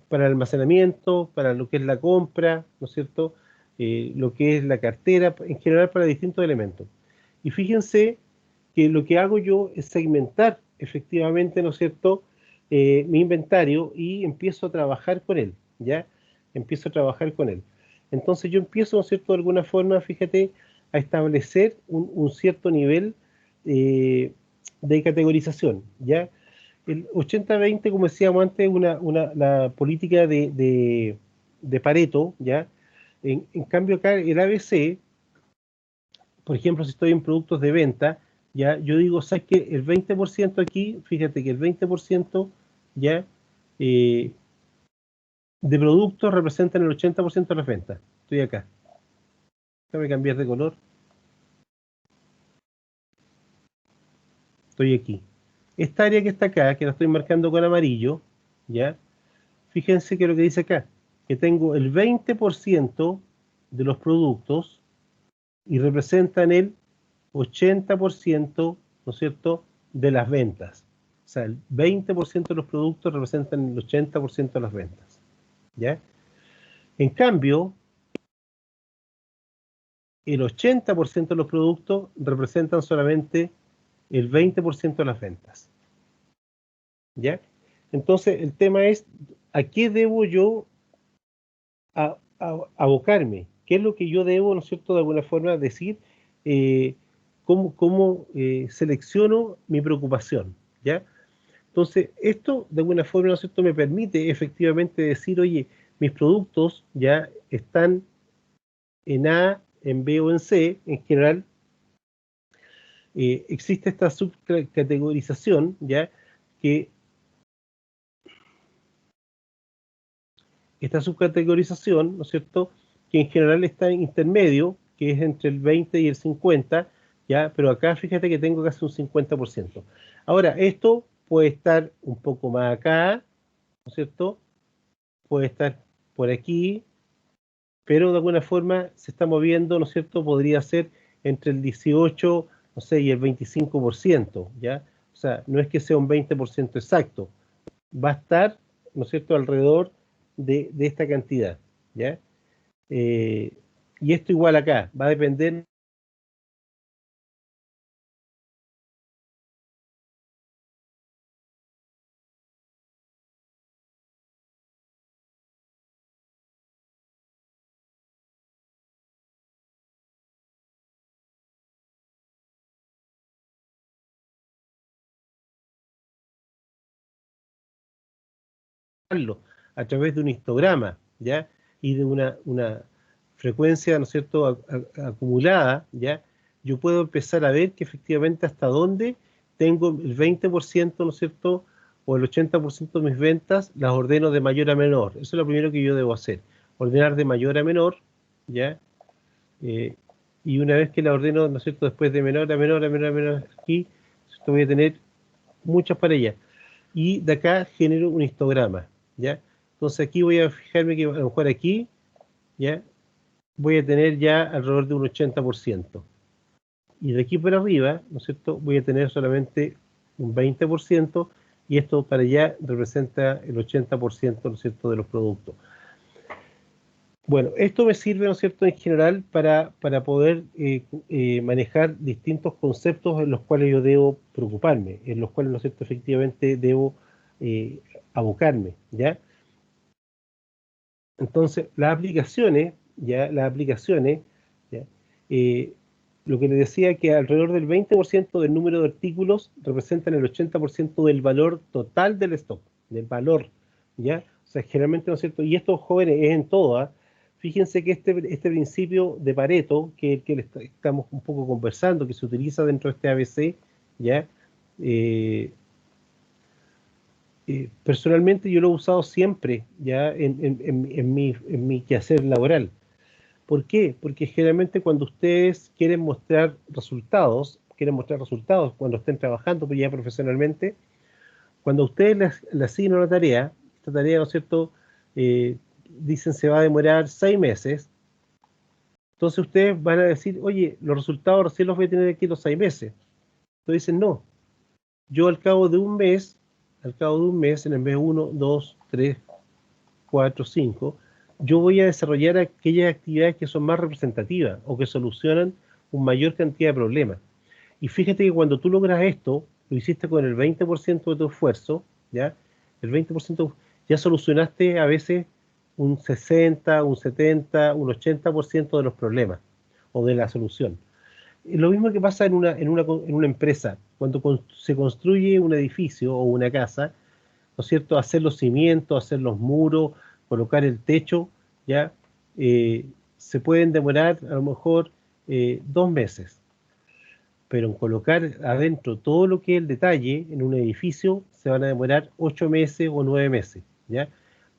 para el almacenamiento, para lo que es la compra, ¿no es cierto? Lo que es la cartera, en general para distintos elementos. Y fíjense que lo que hago yo es segmentar efectivamente, ¿no es cierto?, mi inventario y empiezo a trabajar con él, ¿ya? Empiezo a trabajar con él. Entonces yo empiezo, ¿no es cierto?, de alguna forma, fíjate, a establecer un cierto nivel de categorización, ¿ya? El 80-20, como decíamos antes, la política de Pareto, ¿ya? En cambio acá el ABC, por ejemplo, si estoy en productos de venta, ya yo digo, ¿sabes qué? El 20% aquí, fíjate que el 20% ya de productos representan el 80% de las ventas. Estoy acá. Déjame cambiar de color. Estoy aquí. Esta área que está acá, que la estoy marcando con amarillo, ya, fíjense que lo que dice acá, que tengo el 20% de los productos y representan el 80%, ¿no es cierto?, de las ventas. O sea, el 20% de los productos representan el 80% de las ventas, ¿ya? En cambio, el 80% de los productos representan solamente el 20% de las ventas, ¿ya? Entonces, el tema es, ¿a qué debo yo abocarme? ¿Qué es lo que yo debo, ¿no es cierto?, de alguna forma decir, cómo selecciono mi preocupación, ¿ya? Entonces, esto de alguna forma, ¿no es cierto?, me permite efectivamente decir, oye, mis productos ya están en A, en B o en C, en general, existe esta subcategorización, ya, que esta subcategorización, ¿no es cierto?, que en general está en intermedio, que es entre el 20 y el 50, ya, pero acá fíjate que tengo casi un 50%. Ahora, esto puede estar un poco más acá, ¿no es cierto?, puede estar por aquí, pero de alguna forma se está moviendo, ¿no es cierto?, podría ser entre el 18, no sé, y el 25%, ¿ya? O sea, no es que sea un 20% exacto, va a estar, ¿no es cierto?, alrededor de esta cantidad, ¿ya? Y esto igual acá, va a depender a través de un histograma, ¿ya? Y de una frecuencia, ¿no es cierto?, acumulada, ¿ya? Yo puedo empezar a ver que efectivamente hasta dónde tengo el 20%, ¿no es cierto?, o el 80% de mis ventas, las ordeno de mayor a menor. Eso es lo primero que yo debo hacer. Ordenar de mayor a menor, ¿ya? Y una vez que la ordeno, ¿no es cierto?, después de menor a menor a menor a menor, aquí, esto voy a tener muchas para allá. Y de acá genero un histograma, ¿ya? Entonces aquí voy a fijarme que a lo mejor aquí, ¿ya?, voy a tener ya alrededor de un 80%. Y de aquí por arriba, ¿no es cierto?, voy a tener solamente un 20%, y esto para allá representa el 80%, ¿no es cierto?, de los productos. Bueno, esto me sirve, ¿no es cierto?, en general para poder manejar distintos conceptos en los cuales yo debo preocuparme, en los cuales, ¿no es cierto?, efectivamente debo abocarme, ¿ya? Entonces, las aplicaciones, ¿ya? ¿ya? lo que le decía que alrededor del 20% del número de artículos representan el 80% del valor total del stock, del valor, ¿ya? O sea, generalmente, ¿no es cierto? Y estos jóvenes es en todo, ¿ah? Fíjense que este principio de Pareto, que estamos un poco conversando, que se utiliza dentro de este ABC, ¿ya? Personalmente yo lo he usado siempre, ¿ya? En mi quehacer laboral. ¿Por qué? Porque generalmente cuando ustedes quieren mostrar resultados cuando estén trabajando pues ya profesionalmente, cuando ustedes le asignan una tarea, esta tarea, ¿no es cierto?, dicen se va a demorar 6 meses, entonces ustedes van a decir, oye, los resultados recién los voy a tener aquí los 6 meses. Entonces dicen, no, yo al cabo de un mes, en el mes 1, 2, 3, 4, 5, yo voy a desarrollar aquellas actividades que son más representativas o que solucionan una mayor cantidad de problemas. Y fíjate que cuando tú logras esto, lo hiciste con el 20% de tu esfuerzo, ¿ya? El 20% ya solucionaste a veces un 60, un 70, un 80% de los problemas o de la solución. Lo mismo que pasa en una empresa, cuando se construye un edificio o una casa, ¿no es cierto? Hacer los cimientos, hacer los muros, colocar el techo, ¿ya? Se pueden demorar a lo mejor 2 meses, pero en colocar adentro todo lo que es el detalle en un edificio se van a demorar 8 meses o 9 meses, ¿ya?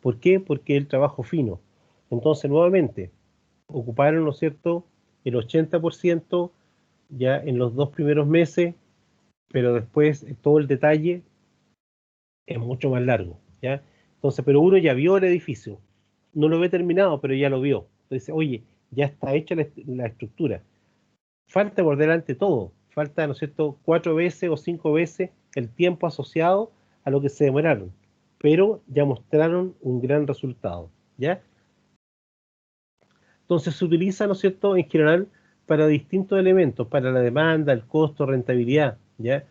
¿Por qué? Porque es el trabajo fino. Entonces, nuevamente, ocuparon, ¿no es cierto?, el 80% ya en los 2 primeros meses, pero después todo el detalle es mucho más largo, ¿ya? Entonces, pero uno ya vio el edificio, no lo ve terminado, pero ya lo vio. Entonces, oye, ya está hecha la estructura. Falta por delante todo, falta, ¿no es cierto?, 4 veces o 5 veces el tiempo asociado a lo que se demoraron, pero ya mostraron un gran resultado, ¿ya? Entonces se utiliza, ¿no es cierto?, en general para distintos elementos, para la demanda, el costo, rentabilidad, ¿ya?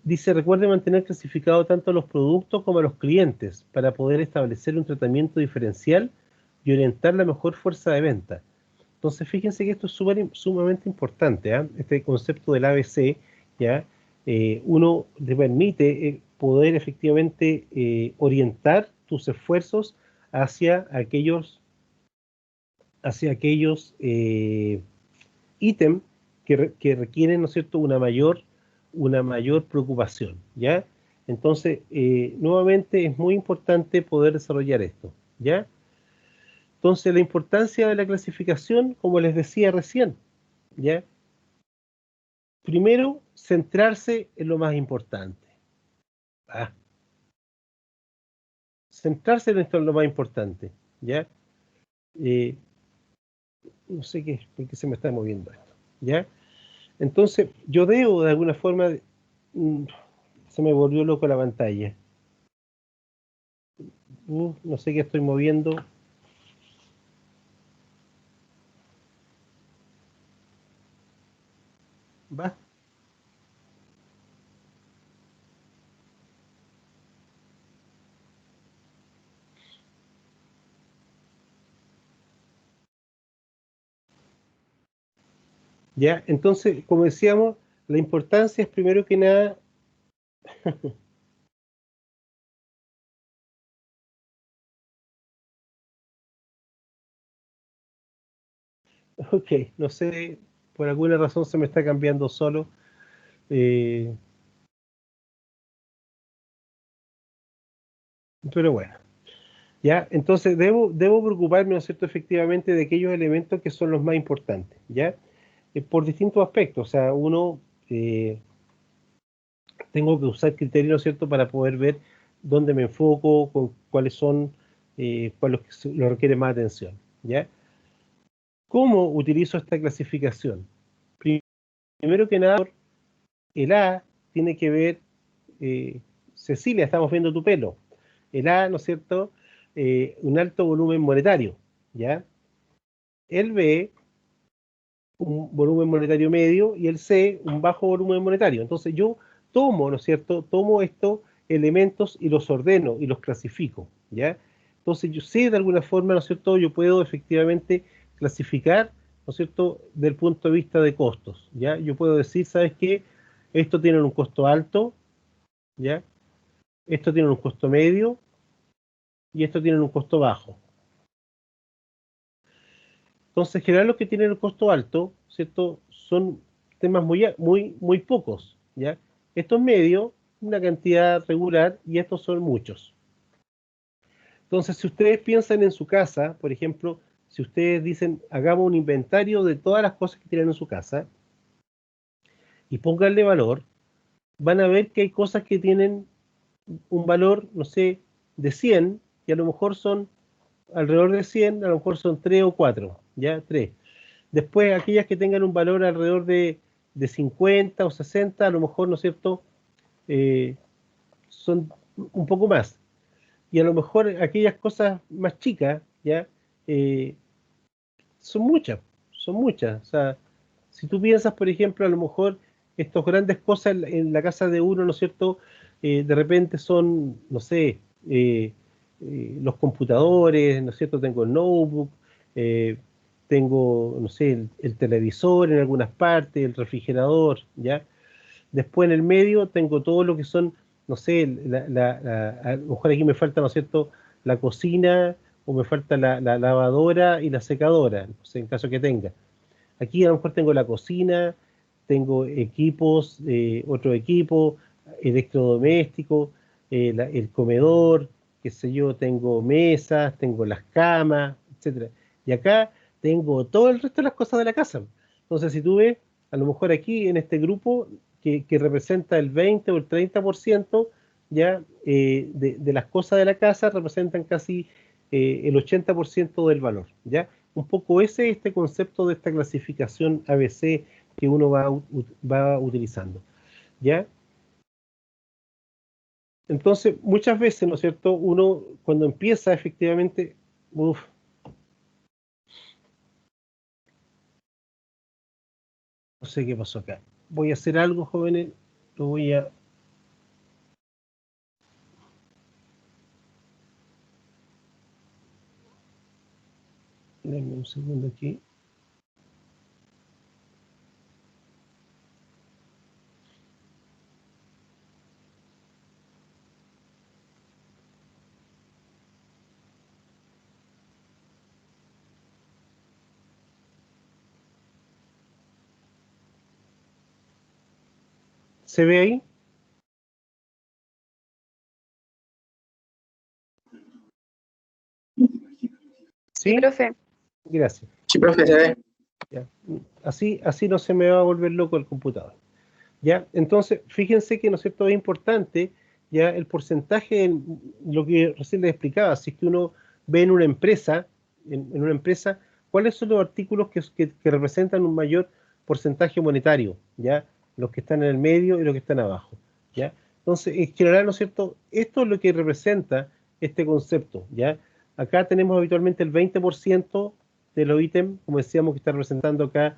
Dice, recuerde mantener clasificado tanto a los productos como a los clientes para poder establecer un tratamiento diferencial y orientar la mejor fuerza de venta. Entonces, fíjense que esto es sumamente importante, ¿eh? Este concepto del ABC, ¿ya? Uno te permite poder efectivamente orientar tus esfuerzos hacia aquellos ítems que requieren, ¿no es cierto?, una mayor preocupación, ¿ya? Entonces, nuevamente es muy importante poder desarrollar esto, ¿ya? Entonces, la importancia de la clasificación, como les decía recién, ¿ya? Primero, centrarse en lo más importante. Ah, centrarse en esto es lo más importante, ¿ya? No sé por qué se me está moviendo esto, ¿ya? Entonces, yo debo de alguna forma, se me volvió loco la pantalla. No sé qué estoy moviendo. ¿Va? ¿Ya? Entonces, como decíamos, la importancia es primero que nada... Ok, no sé, por alguna razón se me está cambiando solo. eh, pero bueno, ¿ya? Entonces debo preocuparme, ¿no es cierto?, efectivamente de aquellos elementos que son los más importantes, ¿ya? Por distintos aspectos, o sea, uno, tengo que usar criterios, ¿no es cierto?, para poder ver dónde me enfoco, con cuáles son, cuáles lo requieren más atención, ¿ya? ¿Cómo utilizo esta clasificación? Primero que nada, el A tiene que ver, Cecilia, estamos viendo tu pelo. El A, ¿no es cierto?, un alto volumen monetario, ¿ya? El B, un volumen monetario medio, y el C, un bajo volumen monetario. Entonces yo tomo, ¿no es cierto?, tomo estos elementos y los ordeno y los clasifico, ¿ya? Entonces yo sé de alguna forma, ¿no es cierto?, yo puedo efectivamente clasificar ¿no es cierto?, del punto de vista de costos, ¿ya? Yo puedo decir, ¿sabes qué? Esto tiene un costo alto, ¿ya? Esto tiene un costo medio y esto tiene un costo bajo. Entonces, en general, los que tienen el costo alto, ¿cierto?, son temas muy pocos, ¿ya? Estos medios, una cantidad regular, y estos son muchos. Entonces, si ustedes piensan en su casa, por ejemplo, si ustedes dicen, hagamos un inventario de todas las cosas que tienen en su casa, y pónganle valor, van a ver que hay cosas que tienen un valor, no sé, de 100, y a lo mejor son alrededor de 100, a lo mejor son 3 o 4, ¿ya? 3. Después, aquellas que tengan un valor alrededor de 50 o 60, a lo mejor, ¿no es cierto?, son un poco más. Y a lo mejor aquellas cosas más chicas, ¿ya? Son muchas. O sea, si tú piensas, por ejemplo, a lo mejor estas grandes cosas en la casa de uno, ¿no es cierto?, de repente son, no sé, los computadores, ¿no es cierto?, tengo el notebook, eh, tengo, no sé, el televisor en algunas partes, el refrigerador, ¿ya? Después en el medio tengo todo lo que son, no sé, a lo mejor aquí me falta, ¿no es cierto?, la cocina, o me falta la lavadora y la secadora, no sé, en caso que tenga. Aquí a lo mejor tengo la cocina, tengo equipos, otro equipo, electrodomésticos, el comedor, qué sé yo, tengo mesas, tengo las camas, etcétera. Y acá tengo todo el resto de las cosas de la casa. Entonces, si tú ves, a lo mejor aquí en este grupo, que representa el 20 o el 30%, ya, de las cosas de la casa, representan casi el 80% del valor, ¿ya? Un poco ese es este concepto de esta clasificación ABC que uno va utilizando, ¿ya? Entonces, muchas veces, ¿no es cierto?, uno cuando empieza efectivamente, no sé qué pasó acá. Voy a hacer algo, jóvenes, lo voy a... Denme un segundo aquí. ¿Se ve ahí? Sí, ¿Sí? profe. Gracias. Sí, profe, se ve. Ya. Así no se me va a volver loco el computador. ¿Ya? Entonces, fíjense que, ¿no es cierto?, es importante ya el porcentaje, lo que recién les explicaba, si es que uno ve en una empresa, en una empresa, cuáles son los artículos que representan un mayor porcentaje monetario, ¿ya? Los que están en el medio y los que están abajo, ¿ya? Entonces, en general, ¿no es cierto?, esto es lo que representa este concepto, ¿ya? Acá tenemos habitualmente el 20% de los ítems, como decíamos, que está representando acá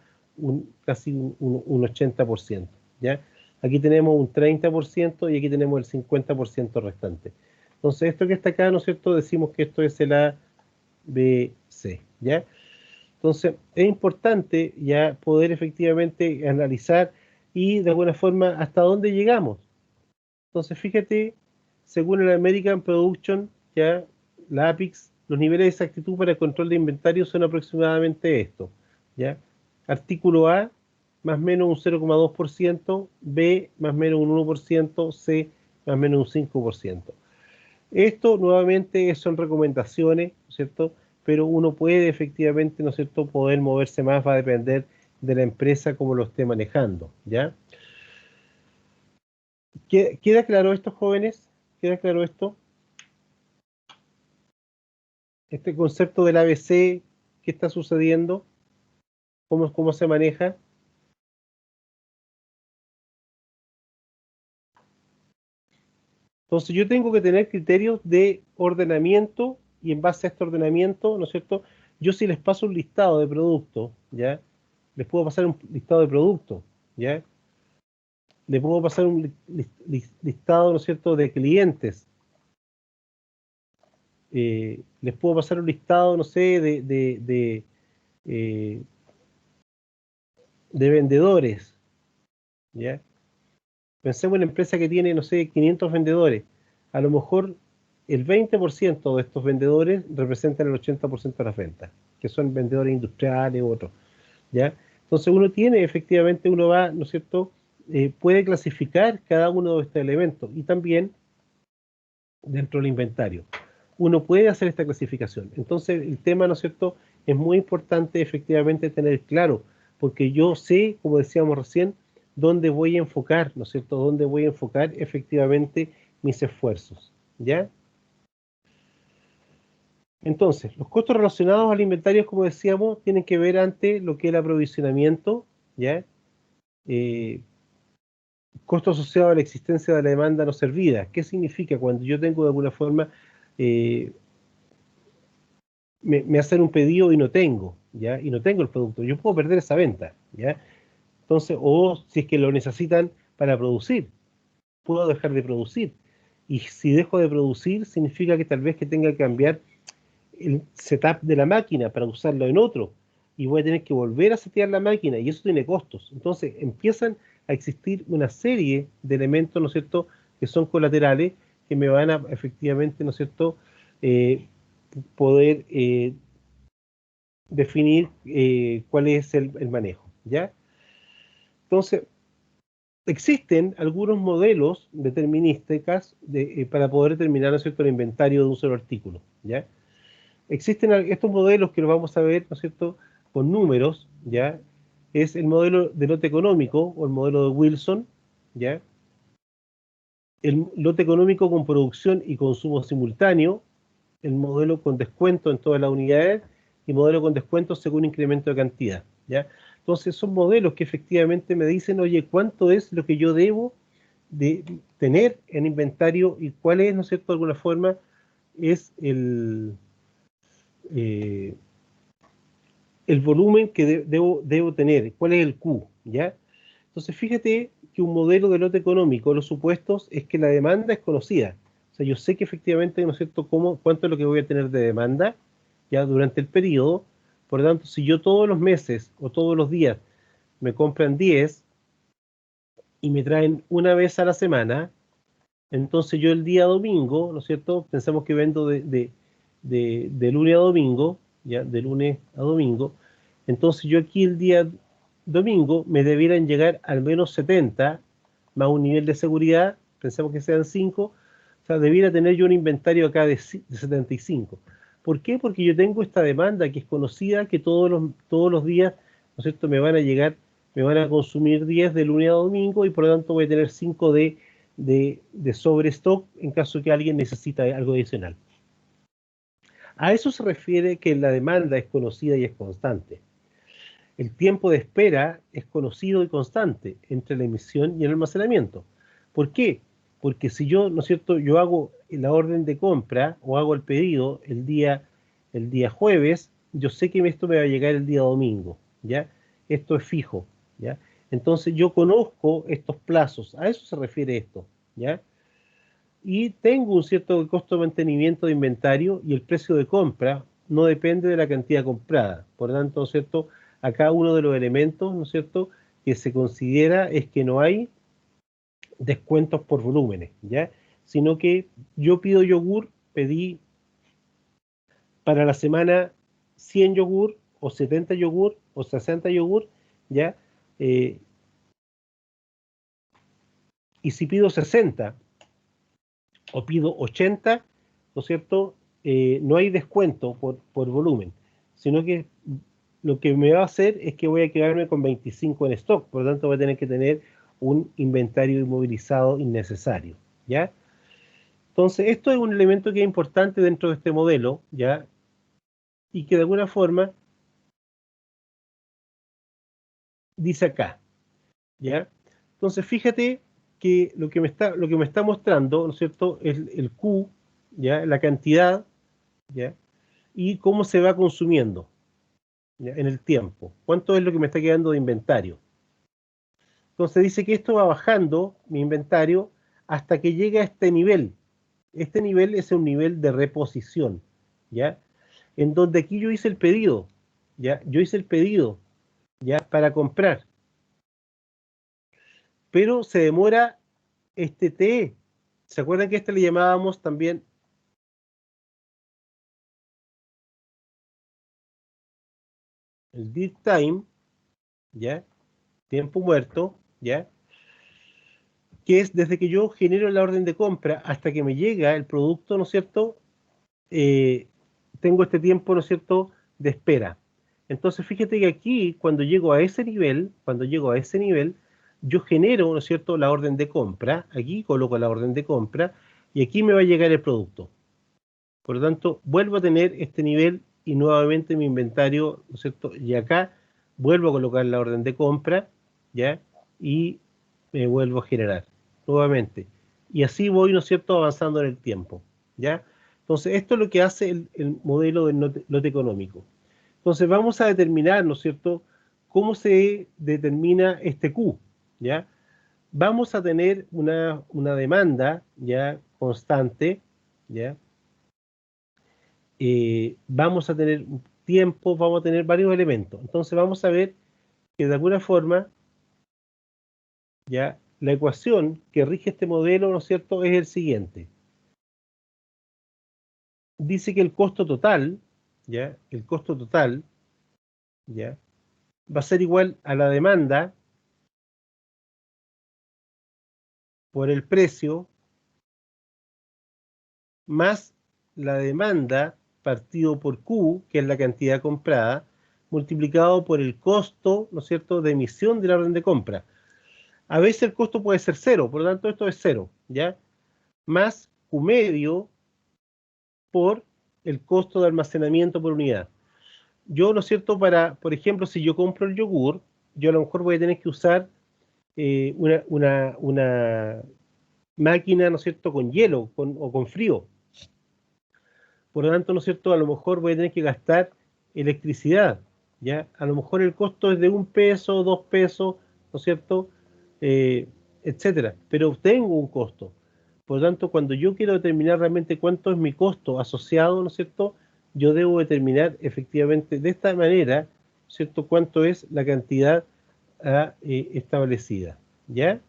casi un 80%. ¿Ya? Aquí tenemos un 30% y aquí tenemos el 50% restante. Entonces, esto que está acá, ¿no es cierto?, decimos que esto es el ABC, ¿ya? Entonces, es importante ya poder efectivamente analizar y de alguna forma hasta dónde llegamos. Entonces, fíjate, según el American Production, ya la APIX, los niveles de exactitud para el control de inventario son aproximadamente estos, ¿ya? Artículo A, más o menos un 0,2%, B, más o menos un 1%, C, más o menos un 5%. Esto, nuevamente, son recomendaciones, ¿no es cierto?, pero uno puede efectivamente, ¿no es cierto?, poder moverse más, va a depender de la empresa como lo esté manejando, ¿ya? ¿Queda claro esto, jóvenes? ¿Queda claro esto? Este concepto del ABC, ¿qué está sucediendo? ¿Cómo se maneja? Entonces yo tengo que tener criterios de ordenamiento y en base a este ordenamiento, ¿no es cierto?, yo si les paso un listado de productos, ¿ya? Les puedo pasar un listado de productos, ¿ya? Les puedo pasar un listado, ¿no es cierto?, de clientes. Les puedo pasar un listado, no sé, de de vendedores, ¿ya? Pensemos en una empresa que tiene, no sé, 500 vendedores. A lo mejor el 20% de estos vendedores representan el 80% de las ventas, que son vendedores industriales u otros, ¿ya? Entonces uno tiene, efectivamente, uno va, ¿no es cierto?, puede clasificar cada uno de estos elementos y también dentro del inventario. Uno puede hacer esta clasificación. Entonces el tema, ¿no es cierto?, es muy importante efectivamente tener claro, porque yo sé, como decíamos recién, dónde voy a enfocar, ¿no es cierto?, dónde voy a enfocar efectivamente mis esfuerzos, ¿ya? Entonces, los costos relacionados al inventario, como decíamos, tienen que ver ante lo que es el aprovisionamiento, ¿ya? Costo asociado a la existencia de la demanda no servida. ¿Qué significa? Cuando yo tengo de alguna forma, me hacen un pedido y no tengo, ¿ya? Y no tengo el producto. Yo puedo perder esa venta, ¿ya? Entonces, o si es que lo necesitan para producir, puedo dejar de producir. Y si dejo de producir, significa que tal vez que tenga que cambiar el setup de la máquina para usarlo en otro. Y voy a tener que volver a setear la máquina y eso tiene costos. Entonces empiezan a existir una serie de elementos, ¿no es cierto?, que son colaterales, que me van a efectivamente, ¿no es cierto?, poder definir cuál es el manejo, ¿ya? Entonces, existen algunos modelos determinísticos para poder determinar, ¿no es cierto?, el inventario de un solo artículo, ¿ya? Existen estos modelos que los vamos a ver, ¿no es cierto?, con números, ¿ya? Es el modelo de lote económico o el modelo de Wilson, ¿ya? El lote económico con producción y consumo simultáneo, el modelo con descuento en todas las unidades y modelo con descuento según incremento de cantidad, ¿ya? Entonces son modelos que efectivamente me dicen, oye, ¿cuánto es lo que yo debo de tener en inventario y cuál es, ¿no es cierto?, de alguna forma es el volumen que debo tener, cuál es el Q, ¿ya? Entonces fíjate que un modelo de lote económico, los supuestos, es que la demanda es conocida. O sea, yo sé que efectivamente, ¿no es cierto?, cuánto es lo que voy a tener de demanda, ya durante el periodo. Por lo tanto, si yo todos los meses o todos los días me compran 10 y me traen una vez a la semana, entonces yo el día domingo, ¿no es cierto?, pensamos que vendo de lunes a domingo, ya, de lunes a domingo, entonces yo aquí el día domingo me debieran llegar al menos 70, más un nivel de seguridad, pensamos que sean 5, o sea, debiera tener yo un inventario acá de 75. ¿Por qué? Porque yo tengo esta demanda que es conocida, que todos los días, ¿no es cierto?, me van a llegar, me van a consumir 10 de lunes a domingo y por lo tanto voy a tener 5 de sobrestock en caso que alguien necesita algo adicional. A eso se refiere que la demanda es conocida y es constante. El tiempo de espera es conocido y constante entre la emisión y el almacenamiento. ¿Por qué? Porque si yo, ¿no es cierto?, yo hago la orden de compra o hago el pedido el día jueves, yo sé que esto me va a llegar el día domingo, ¿ya? Esto es fijo, ¿ya? Entonces yo conozco estos plazos, a eso se refiere esto, ¿ya? Y tengo un cierto costo de mantenimiento de inventario y el precio de compra no depende de la cantidad comprada. Por lo tanto, ¿no es cierto?, acá uno de los elementos, ¿no es cierto?, que se considera es que no hay descuentos por volúmenes, ¿ya? Sino que yo pido yogur, pedí para la semana 100 yogur, o 70 yogur, o 60 yogur, ¿ya? Y si pido 60, o pido 80, ¿no es cierto?, no hay descuento por volumen, sino que lo que me va a hacer es que voy a quedarme con 25 en stock, por lo tanto voy a tener que tener un inventario inmovilizado innecesario, ¿ya? Entonces, esto es un elemento que es importante dentro de este modelo, ¿ya? Y que de alguna forma dice acá, ¿ya? Entonces, fíjate que lo que me está mostrando, ¿no es cierto?, es el Q, ¿ya?, la cantidad, ¿ya?, y cómo se va consumiendo, ¿ya?, en el tiempo. ¿Cuánto es lo que me está quedando de inventario? Entonces dice que esto va bajando, mi inventario, hasta que llega a este nivel. Este nivel es un nivel de reposición, ¿ya? En donde aquí yo hice el pedido, ¿ya? Yo hice el pedido, ¿ya?, para comprar. pero se demora este T. ¿Se acuerdan que este le llamábamos también el dead time, ¿ya? Tiempo muerto, ¿ya? Que es desde que yo genero la orden de compra hasta que me llega el producto, ¿no es cierto? Tengo este tiempo, ¿no es cierto?, de espera. Entonces, fíjate que aquí, cuando llego a ese nivel, yo genero, ¿no es cierto?, la orden de compra, aquí coloco la orden de compra, y aquí me va a llegar el producto. Por lo tanto, vuelvo a tener este nivel y nuevamente mi inventario, ¿no es cierto?, y acá vuelvo a colocar la orden de compra, ¿ya? Y me vuelvo a generar nuevamente. Y así voy, ¿no es cierto?, avanzando en el tiempo, ¿ya? Entonces, esto es lo que hace el modelo del lote económico. Entonces, vamos a determinar, ¿no es cierto?, cómo se determina este Q, ¿ya? Vamos a tener una demanda, ¿ya?, constante, ¿ya? Vamos a tener tiempo, vamos a tener varios elementos. Entonces, vamos a ver que de alguna forma, ¿ya?, la ecuación que rige este modelo, ¿no es cierto?, es el siguiente. Dice que el costo total, ¿ya?, el costo total, ¿ya?, va a ser igual a la demanda por el precio más la demanda partido por Q, que es la cantidad comprada, multiplicado por el costo, ¿no es cierto?, de emisión de la orden de compra. A veces el costo puede ser cero, por lo tanto esto es cero, ¿ya? Más Q medio por el costo de almacenamiento por unidad. Yo, ¿no es cierto?, por ejemplo, si yo compro el yogur, yo a lo mejor voy a tener que usar una máquina, ¿no es cierto?, con hielo o con frío. Por lo tanto, ¿no es cierto?, a lo mejor voy a tener que gastar electricidad, ¿ya? A lo mejor el costo es de 1 peso, 2 pesos, ¿no es cierto?, etcétera. Pero tengo un costo. Por lo tanto, cuando yo quiero determinar realmente cuánto es mi costo asociado, ¿no es cierto?, yo debo determinar efectivamente de esta manera, ¿cierto?, cuánto es la cantidad establecida, ¿ya?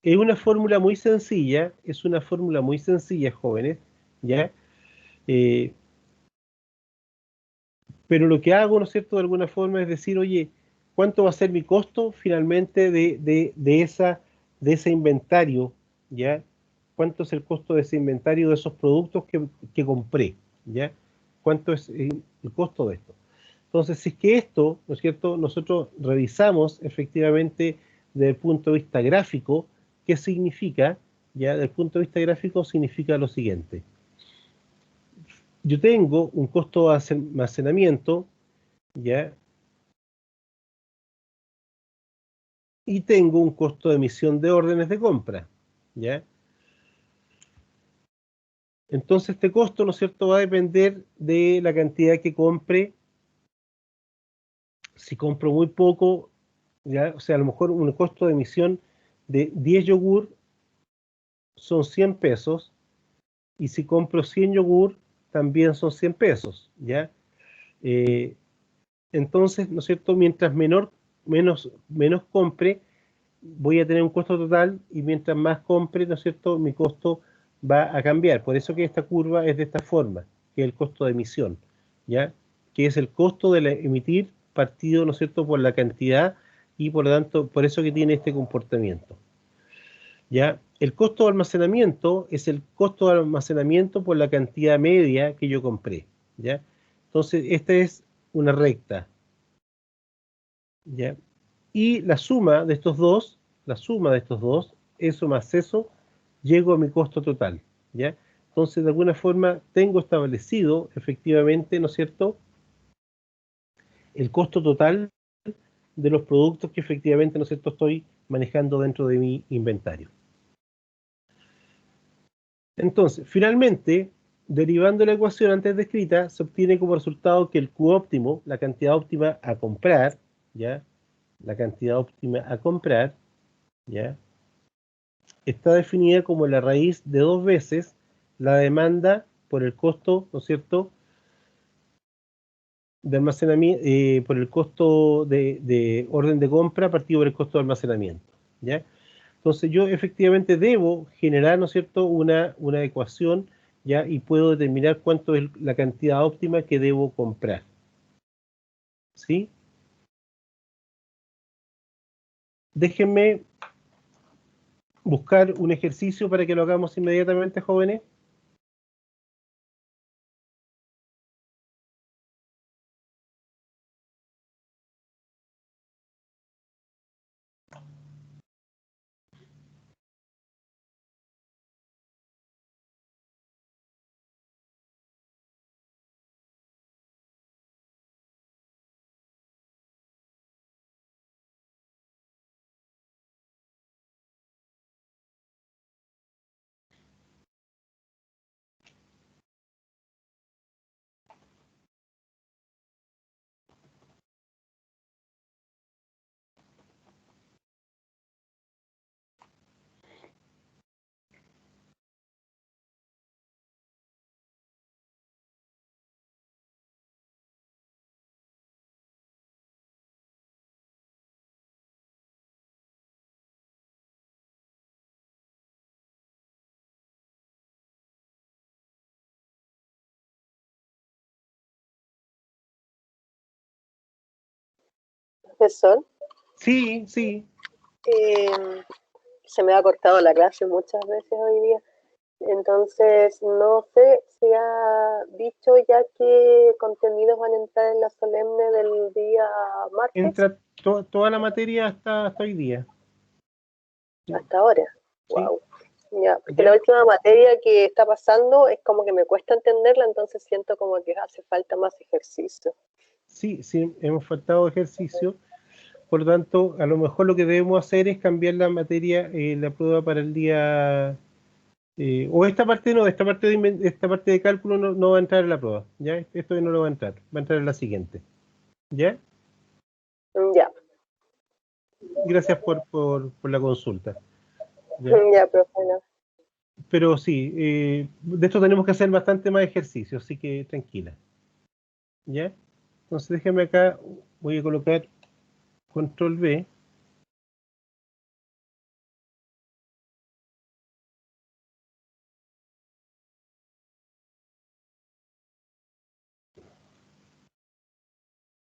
Es una fórmula muy sencilla, jóvenes, ¿ya? Eh, pero lo que hago, ¿no es cierto?, de alguna forma es decir, oye, ¿cuánto va a ser mi costo finalmente de ese inventario, ¿ya? ¿Cuánto es el costo de ese inventario de esos productos que compré, ¿ya? ¿Cuánto es el costo de esto? Entonces, si es que esto, ¿no es cierto?, nosotros revisamos efectivamente desde el punto de vista gráfico, ¿qué significa? Ya, desde el punto de vista gráfico significa lo siguiente. Yo tengo un costo de almacenamiento, ¿ya? Y tengo un costo de emisión de órdenes de compra, ¿ya? Entonces este costo, ¿no es cierto?, va a depender de la cantidad que compre. Si compro muy poco, ¿ya? O sea, a lo mejor un costo de emisión de 10 yogur son 100 pesos, y si compro 100 yogur, también son 100 pesos, ¿ya? Entonces, ¿no es cierto?, mientras menos compre, voy a tener un costo total, y mientras más compre, ¿no es cierto?, mi costo va a cambiar. Por eso que esta curva es de esta forma, que es el costo de emisión, ¿ya? Que es el costo de emitir partido, ¿no es cierto?, por la cantidad, y por lo tanto, por eso que tiene este comportamiento, ¿ya? El costo de almacenamiento es el costo de almacenamiento por la cantidad media que yo compré, ¿ya? Entonces, esta es una recta, ¿ya? Y la suma de estos dos, eso más eso, llego a mi costo total, ¿ya? Entonces, de alguna forma, tengo establecido, efectivamente, ¿no es cierto?, el costo total de los productos que efectivamente, ¿no es cierto?, estoy manejando dentro de mi inventario. Entonces, finalmente, derivando la ecuación antes descrita, se obtiene como resultado que el Q óptimo, la cantidad óptima a comprar, ¿ya? La cantidad óptima a comprar, ¿ya?, está definida como la raíz de 2 veces la demanda por el costo, ¿no es cierto?, de almacenamiento, por el costo de orden de compra partido por el costo de almacenamiento, ¿ya? Entonces yo efectivamente debo generar, ¿no es cierto?, una ecuación, ¿ya? Y puedo determinar cuánto es la cantidad óptima que debo comprar, ¿sí? Déjenme buscar un ejercicio para que lo hagamos inmediatamente, jóvenes. Profesor, Sí, sí. se me ha cortado la clase muchas veces hoy día. Entonces, no sé si ha dicho ya qué contenidos van a entrar en la solemne del día martes Entra toda la materia hasta hoy día. hasta ahora. Sí. Wow. Ya, porque ¿Ya? la última materia que está pasando es como que me cuesta entenderla, entonces siento como que hace falta más ejercicio. Sí, sí, hemos faltado ejercicio. Por lo tanto, a lo mejor lo que debemos hacer es cambiar la materia, la prueba para el día, o esta parte no, esta parte de cálculo no va a entrar en la prueba, ¿ya? Esto no lo va a entrar en la siguiente, ¿ya? Ya, Gracias por la consulta, ¿ya? ya, profe. No. Pero sí, de esto tenemos que hacer bastante más ejercicio, así que tranquila, ¿ya? Entonces déjame acá, voy a colocar control B.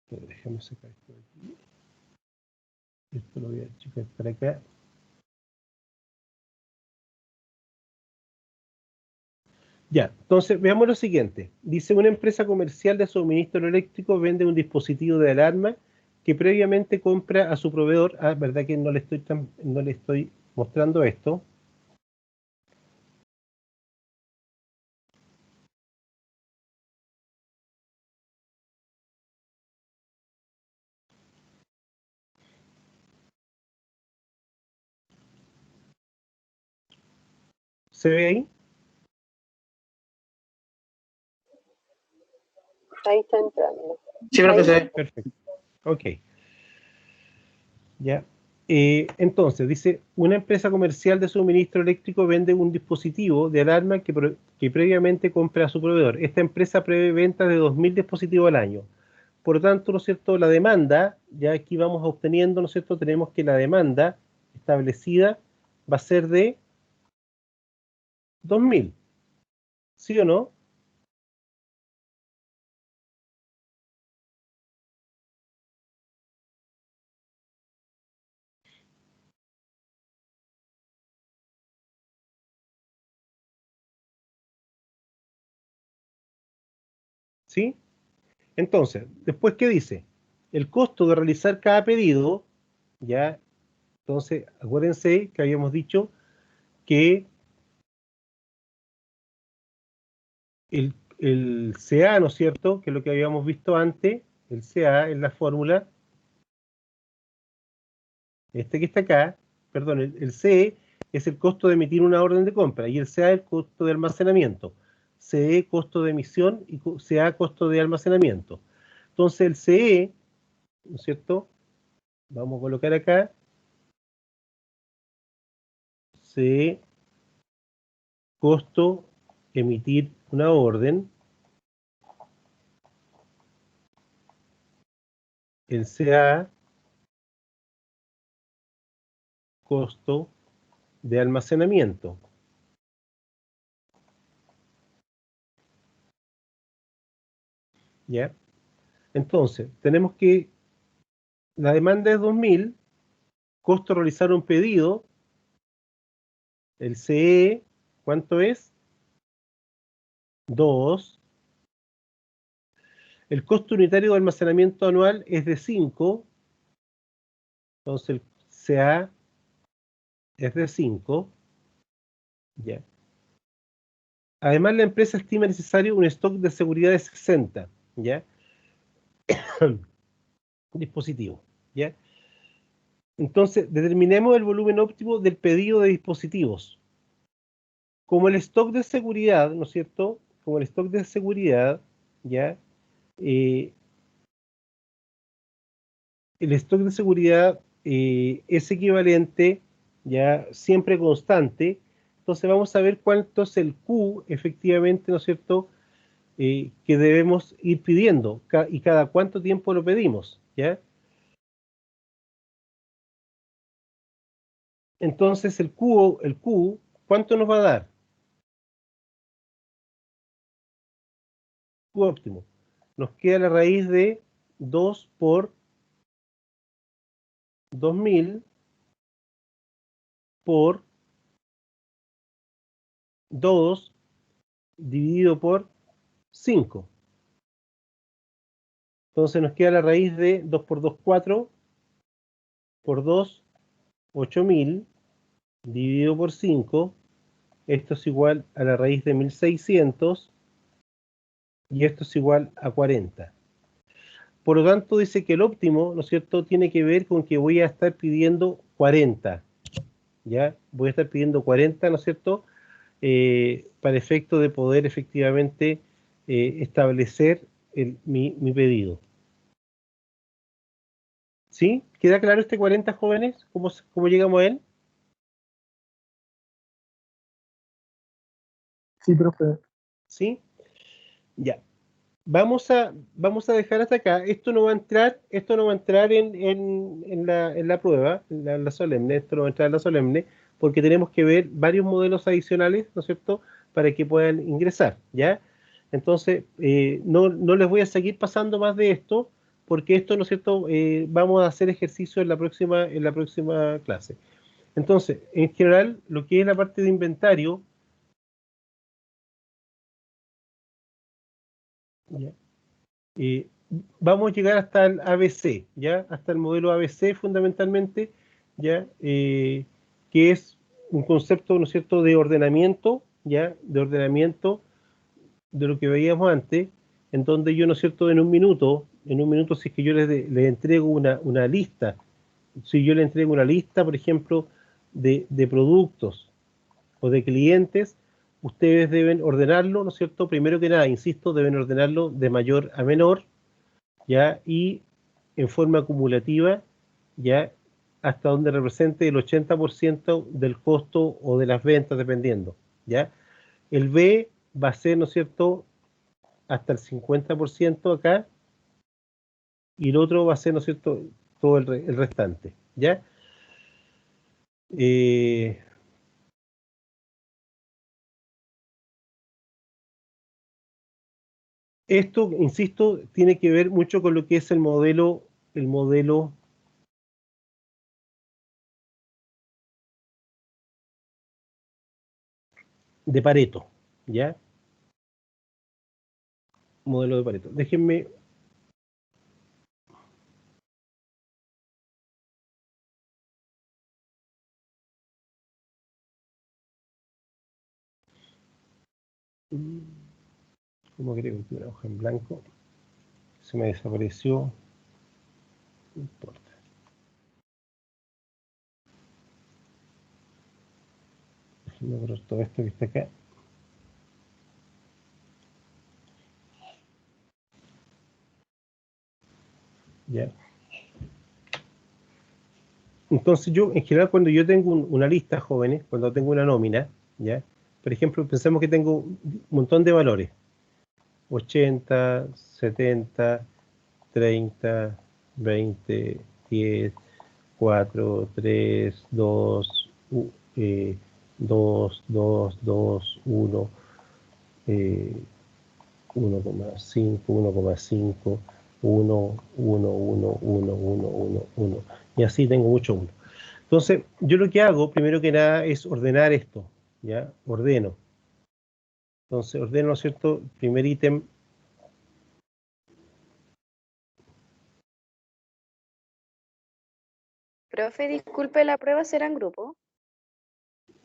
Déjame sacar esto de aquí. Esto lo voy a achicar para acá. Ya, entonces veamos lo siguiente. Dice, una empresa comercial de suministro eléctrico vende un dispositivo de alarma que previamente compra a su proveedor. Ah, verdad que no le estoy mostrando esto. ¿Se ve ahí? Ahí está entrando. Sí, profesor. Perfecto. Ok. Ya. Entonces, dice, una empresa comercial de suministro eléctrico vende un dispositivo de alarma que previamente compra a su proveedor. Esta empresa prevé venta de 2.000 dispositivos al año. Por lo tanto, ¿no es cierto?, la demanda, ya aquí vamos obteniendo, ¿no es cierto?, tenemos que la demanda establecida va a ser de 2.000, ¿sí o no? ¿Sí? Entonces, después, ¿qué dice? El costo de realizar cada pedido, ya, entonces, acuérdense que habíamos dicho que el CA, ¿no es cierto?, que es lo que habíamos visto antes, el CA en la fórmula, este que está acá, perdón, el CE es el costo de emitir una orden de compra y el CA es el costo de almacenamiento. CE, costo de emisión, y CA, costo de almacenamiento. Entonces el CE, ¿no es cierto? Vamos a colocar acá CE, costo emitir una orden, el CA, costo de almacenamiento. ¿Ya? Entonces, tenemos que la demanda es 2000, costo de realizar un pedido, el CE, ¿cuánto es? 2. El costo unitario de almacenamiento anual es de 5, entonces el CA es de 5. ¿Ya? Además, la empresa estima necesario un stock de seguridad de 60, ¿ya? Dispositivo, ¿ya? Entonces, determinemos el volumen óptimo del pedido de dispositivos. Como el stock de seguridad, ¿no es cierto? Como el stock de seguridad, ¿ya? El stock de seguridad es equivalente, ya siempre constante. Entonces vamos a ver cuánto es el Q efectivamente, ¿no es cierto? Que debemos ir pidiendo y cada cuánto tiempo lo pedimos, ¿ya? Entonces el Q, ¿cuánto nos va a dar? Q óptimo. Nos queda la raíz de 2 por 2000 por 2 dividido por 5. Entonces nos queda la raíz de 2 por 2, 4, por 2, 8000, dividido por 5. Esto es igual a la raíz de 1600 y esto es igual a 40. Por lo tanto, dice que el óptimo, ¿no es cierto?, tiene que ver con que voy a estar pidiendo 40. ¿Ya? Voy a estar pidiendo 40, ¿no es cierto?, para efecto de poder efectivamente establecer mi pedido. ¿Sí? ¿Queda claro este 40, jóvenes? ¿Cómo llegamos a él? Sí, profe. ¿Sí? Ya. Vamos a dejar hasta acá. Esto no va a entrar en la prueba, en la solemne. Esto no va a entrar en la solemne, porque tenemos que ver varios modelos adicionales, ¿no es cierto?, para que puedan ingresar, ¿ya? Entonces, no les voy a seguir pasando más de esto, porque esto, ¿no es cierto?, vamos a hacer ejercicio en la próxima clase. Entonces, en general, lo que es la parte de inventario, ¿ya? Vamos a llegar hasta el ABC, ¿ya? Hasta el modelo ABC fundamentalmente, ¿ya? Que es un concepto, ¿no es cierto?, de ordenamiento, ¿ya? De ordenamiento de lo que veíamos antes, en donde yo, ¿no es cierto?, en un minuto, si es que yo les entrego una lista, si yo le entrego una lista, por ejemplo, de productos o de clientes, ustedes deben ordenarlo, ¿no es cierto? Primero que nada, insisto, deben ordenarlo de mayor a menor, ¿ya? Y en forma acumulativa, ¿ya? Hasta donde represente el 80% del costo o de las ventas, dependiendo, ¿ya? El B va a ser, ¿no es cierto?, hasta el 50% acá, y el otro va a ser, ¿no es cierto?, todo el restante, ¿ya? Esto, insisto, tiene que ver mucho con lo que es el modelo de Pareto, ¿ya? Modelo de Pareto. Déjenme. ¿Cómo creo que una hoja en blanco? Se me desapareció. No importa. Déjenme borrar todo esto que está acá. ¿Ya? Entonces yo, en general, cuando yo tengo una lista, jóvenes, cuando tengo una nómina, ¿ya? Por ejemplo, pensemos que tengo un montón de valores. 80, 70, 30, 20, 10, 4, 3, 2, 2, 2, 2, 1, 1,5, 1,5, 1, 1, 1, 1, 1, 1, 1. Y así tengo mucho 1. Entonces, yo lo que hago, primero que nada, es ordenar esto, ¿ya? Ordeno. Entonces, ordeno, ¿no es cierto? Primer ítem. Profe, disculpe, ¿la prueba será en grupo?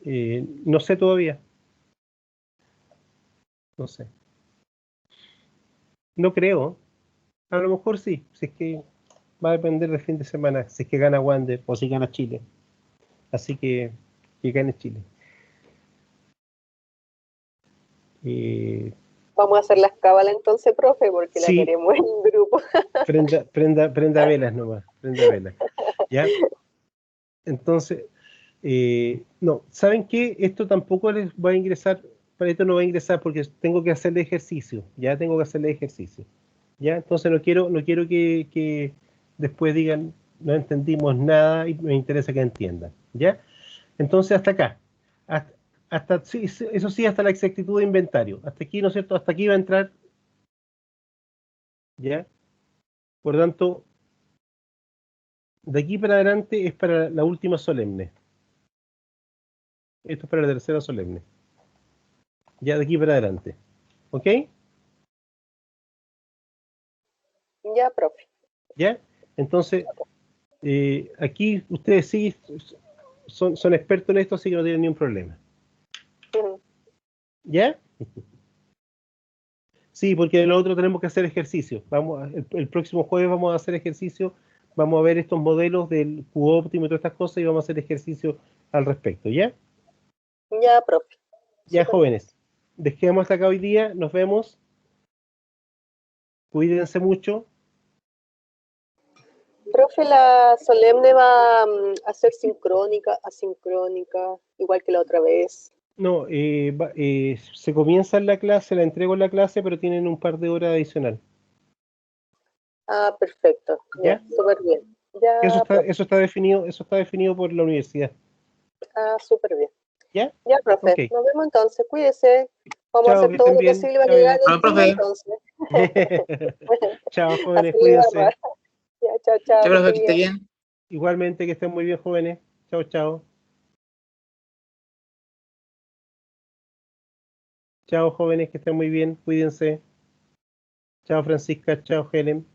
No sé todavía. No sé. No creo. A lo mejor sí. Si es que va a depender del fin de semana. Si es que gana Wander o si gana Chile. Así que gane Chile. Vamos a hacer las cábalas entonces, profe, porque la Sí, queremos en grupo. prenda velas nomás. Prenda velas. ¿Ya? Entonces, no. ¿Saben qué? Esto tampoco les va a ingresar. Para esto no va a ingresar porque tengo que hacerle ejercicio. Ya tengo que hacerle ejercicio. ¿Ya? Entonces no quiero que después digan no entendimos nada y me interesa que entiendan. ¿Ya? Entonces hasta acá. Sí, eso sí, hasta la exactitud de inventario. Hasta aquí, ¿no es cierto? Hasta aquí va a entrar. ¿Ya? Por lo tanto, de aquí para adelante es para la última solemne. Esto es para la tercera solemne. Ya de aquí para adelante. ¿Ok? Ya, profe. ¿Ya? Entonces, aquí ustedes sí son expertos en esto, así que no tienen ningún problema. Ujú. ¿Ya? Sí, porque lo otro tenemos que hacer ejercicio. El próximo jueves vamos a hacer ejercicio, vamos a ver estos modelos del Q óptimo y todas estas cosas y vamos a hacer ejercicio al respecto, ¿ya? Ya, profe. Ya, Súper bien. jóvenes, dejemos hasta acá hoy día, nos vemos, cuídense mucho. Profe, la solemne va a ser sincrónica, asincrónica, igual que la otra vez. No, se comienza en la clase, la entrego en la clase, pero tienen un par de horas adicional, Ah, perfecto. Ya, ¿ya? súper bien. Eso Ya, está, profe. eso está definido por la universidad, Ah, súper bien. ¿ya? Ya, Ok, profe. Nos vemos entonces. Cuídese. Vamos a chao, hacer que todo estén lo bien, posible para que chao. gane Hola, Chile profe. entonces. Chao, jóvenes, Hacerle cuídense. barra. Ya, chao, chao, Chao, que profe, esté que esté bien. bien. Igualmente, que estén muy bien, jóvenes. Chao, chao. Chao, jóvenes, que estén muy bien. Cuídense. Chao, Francisca. Chao, Helen.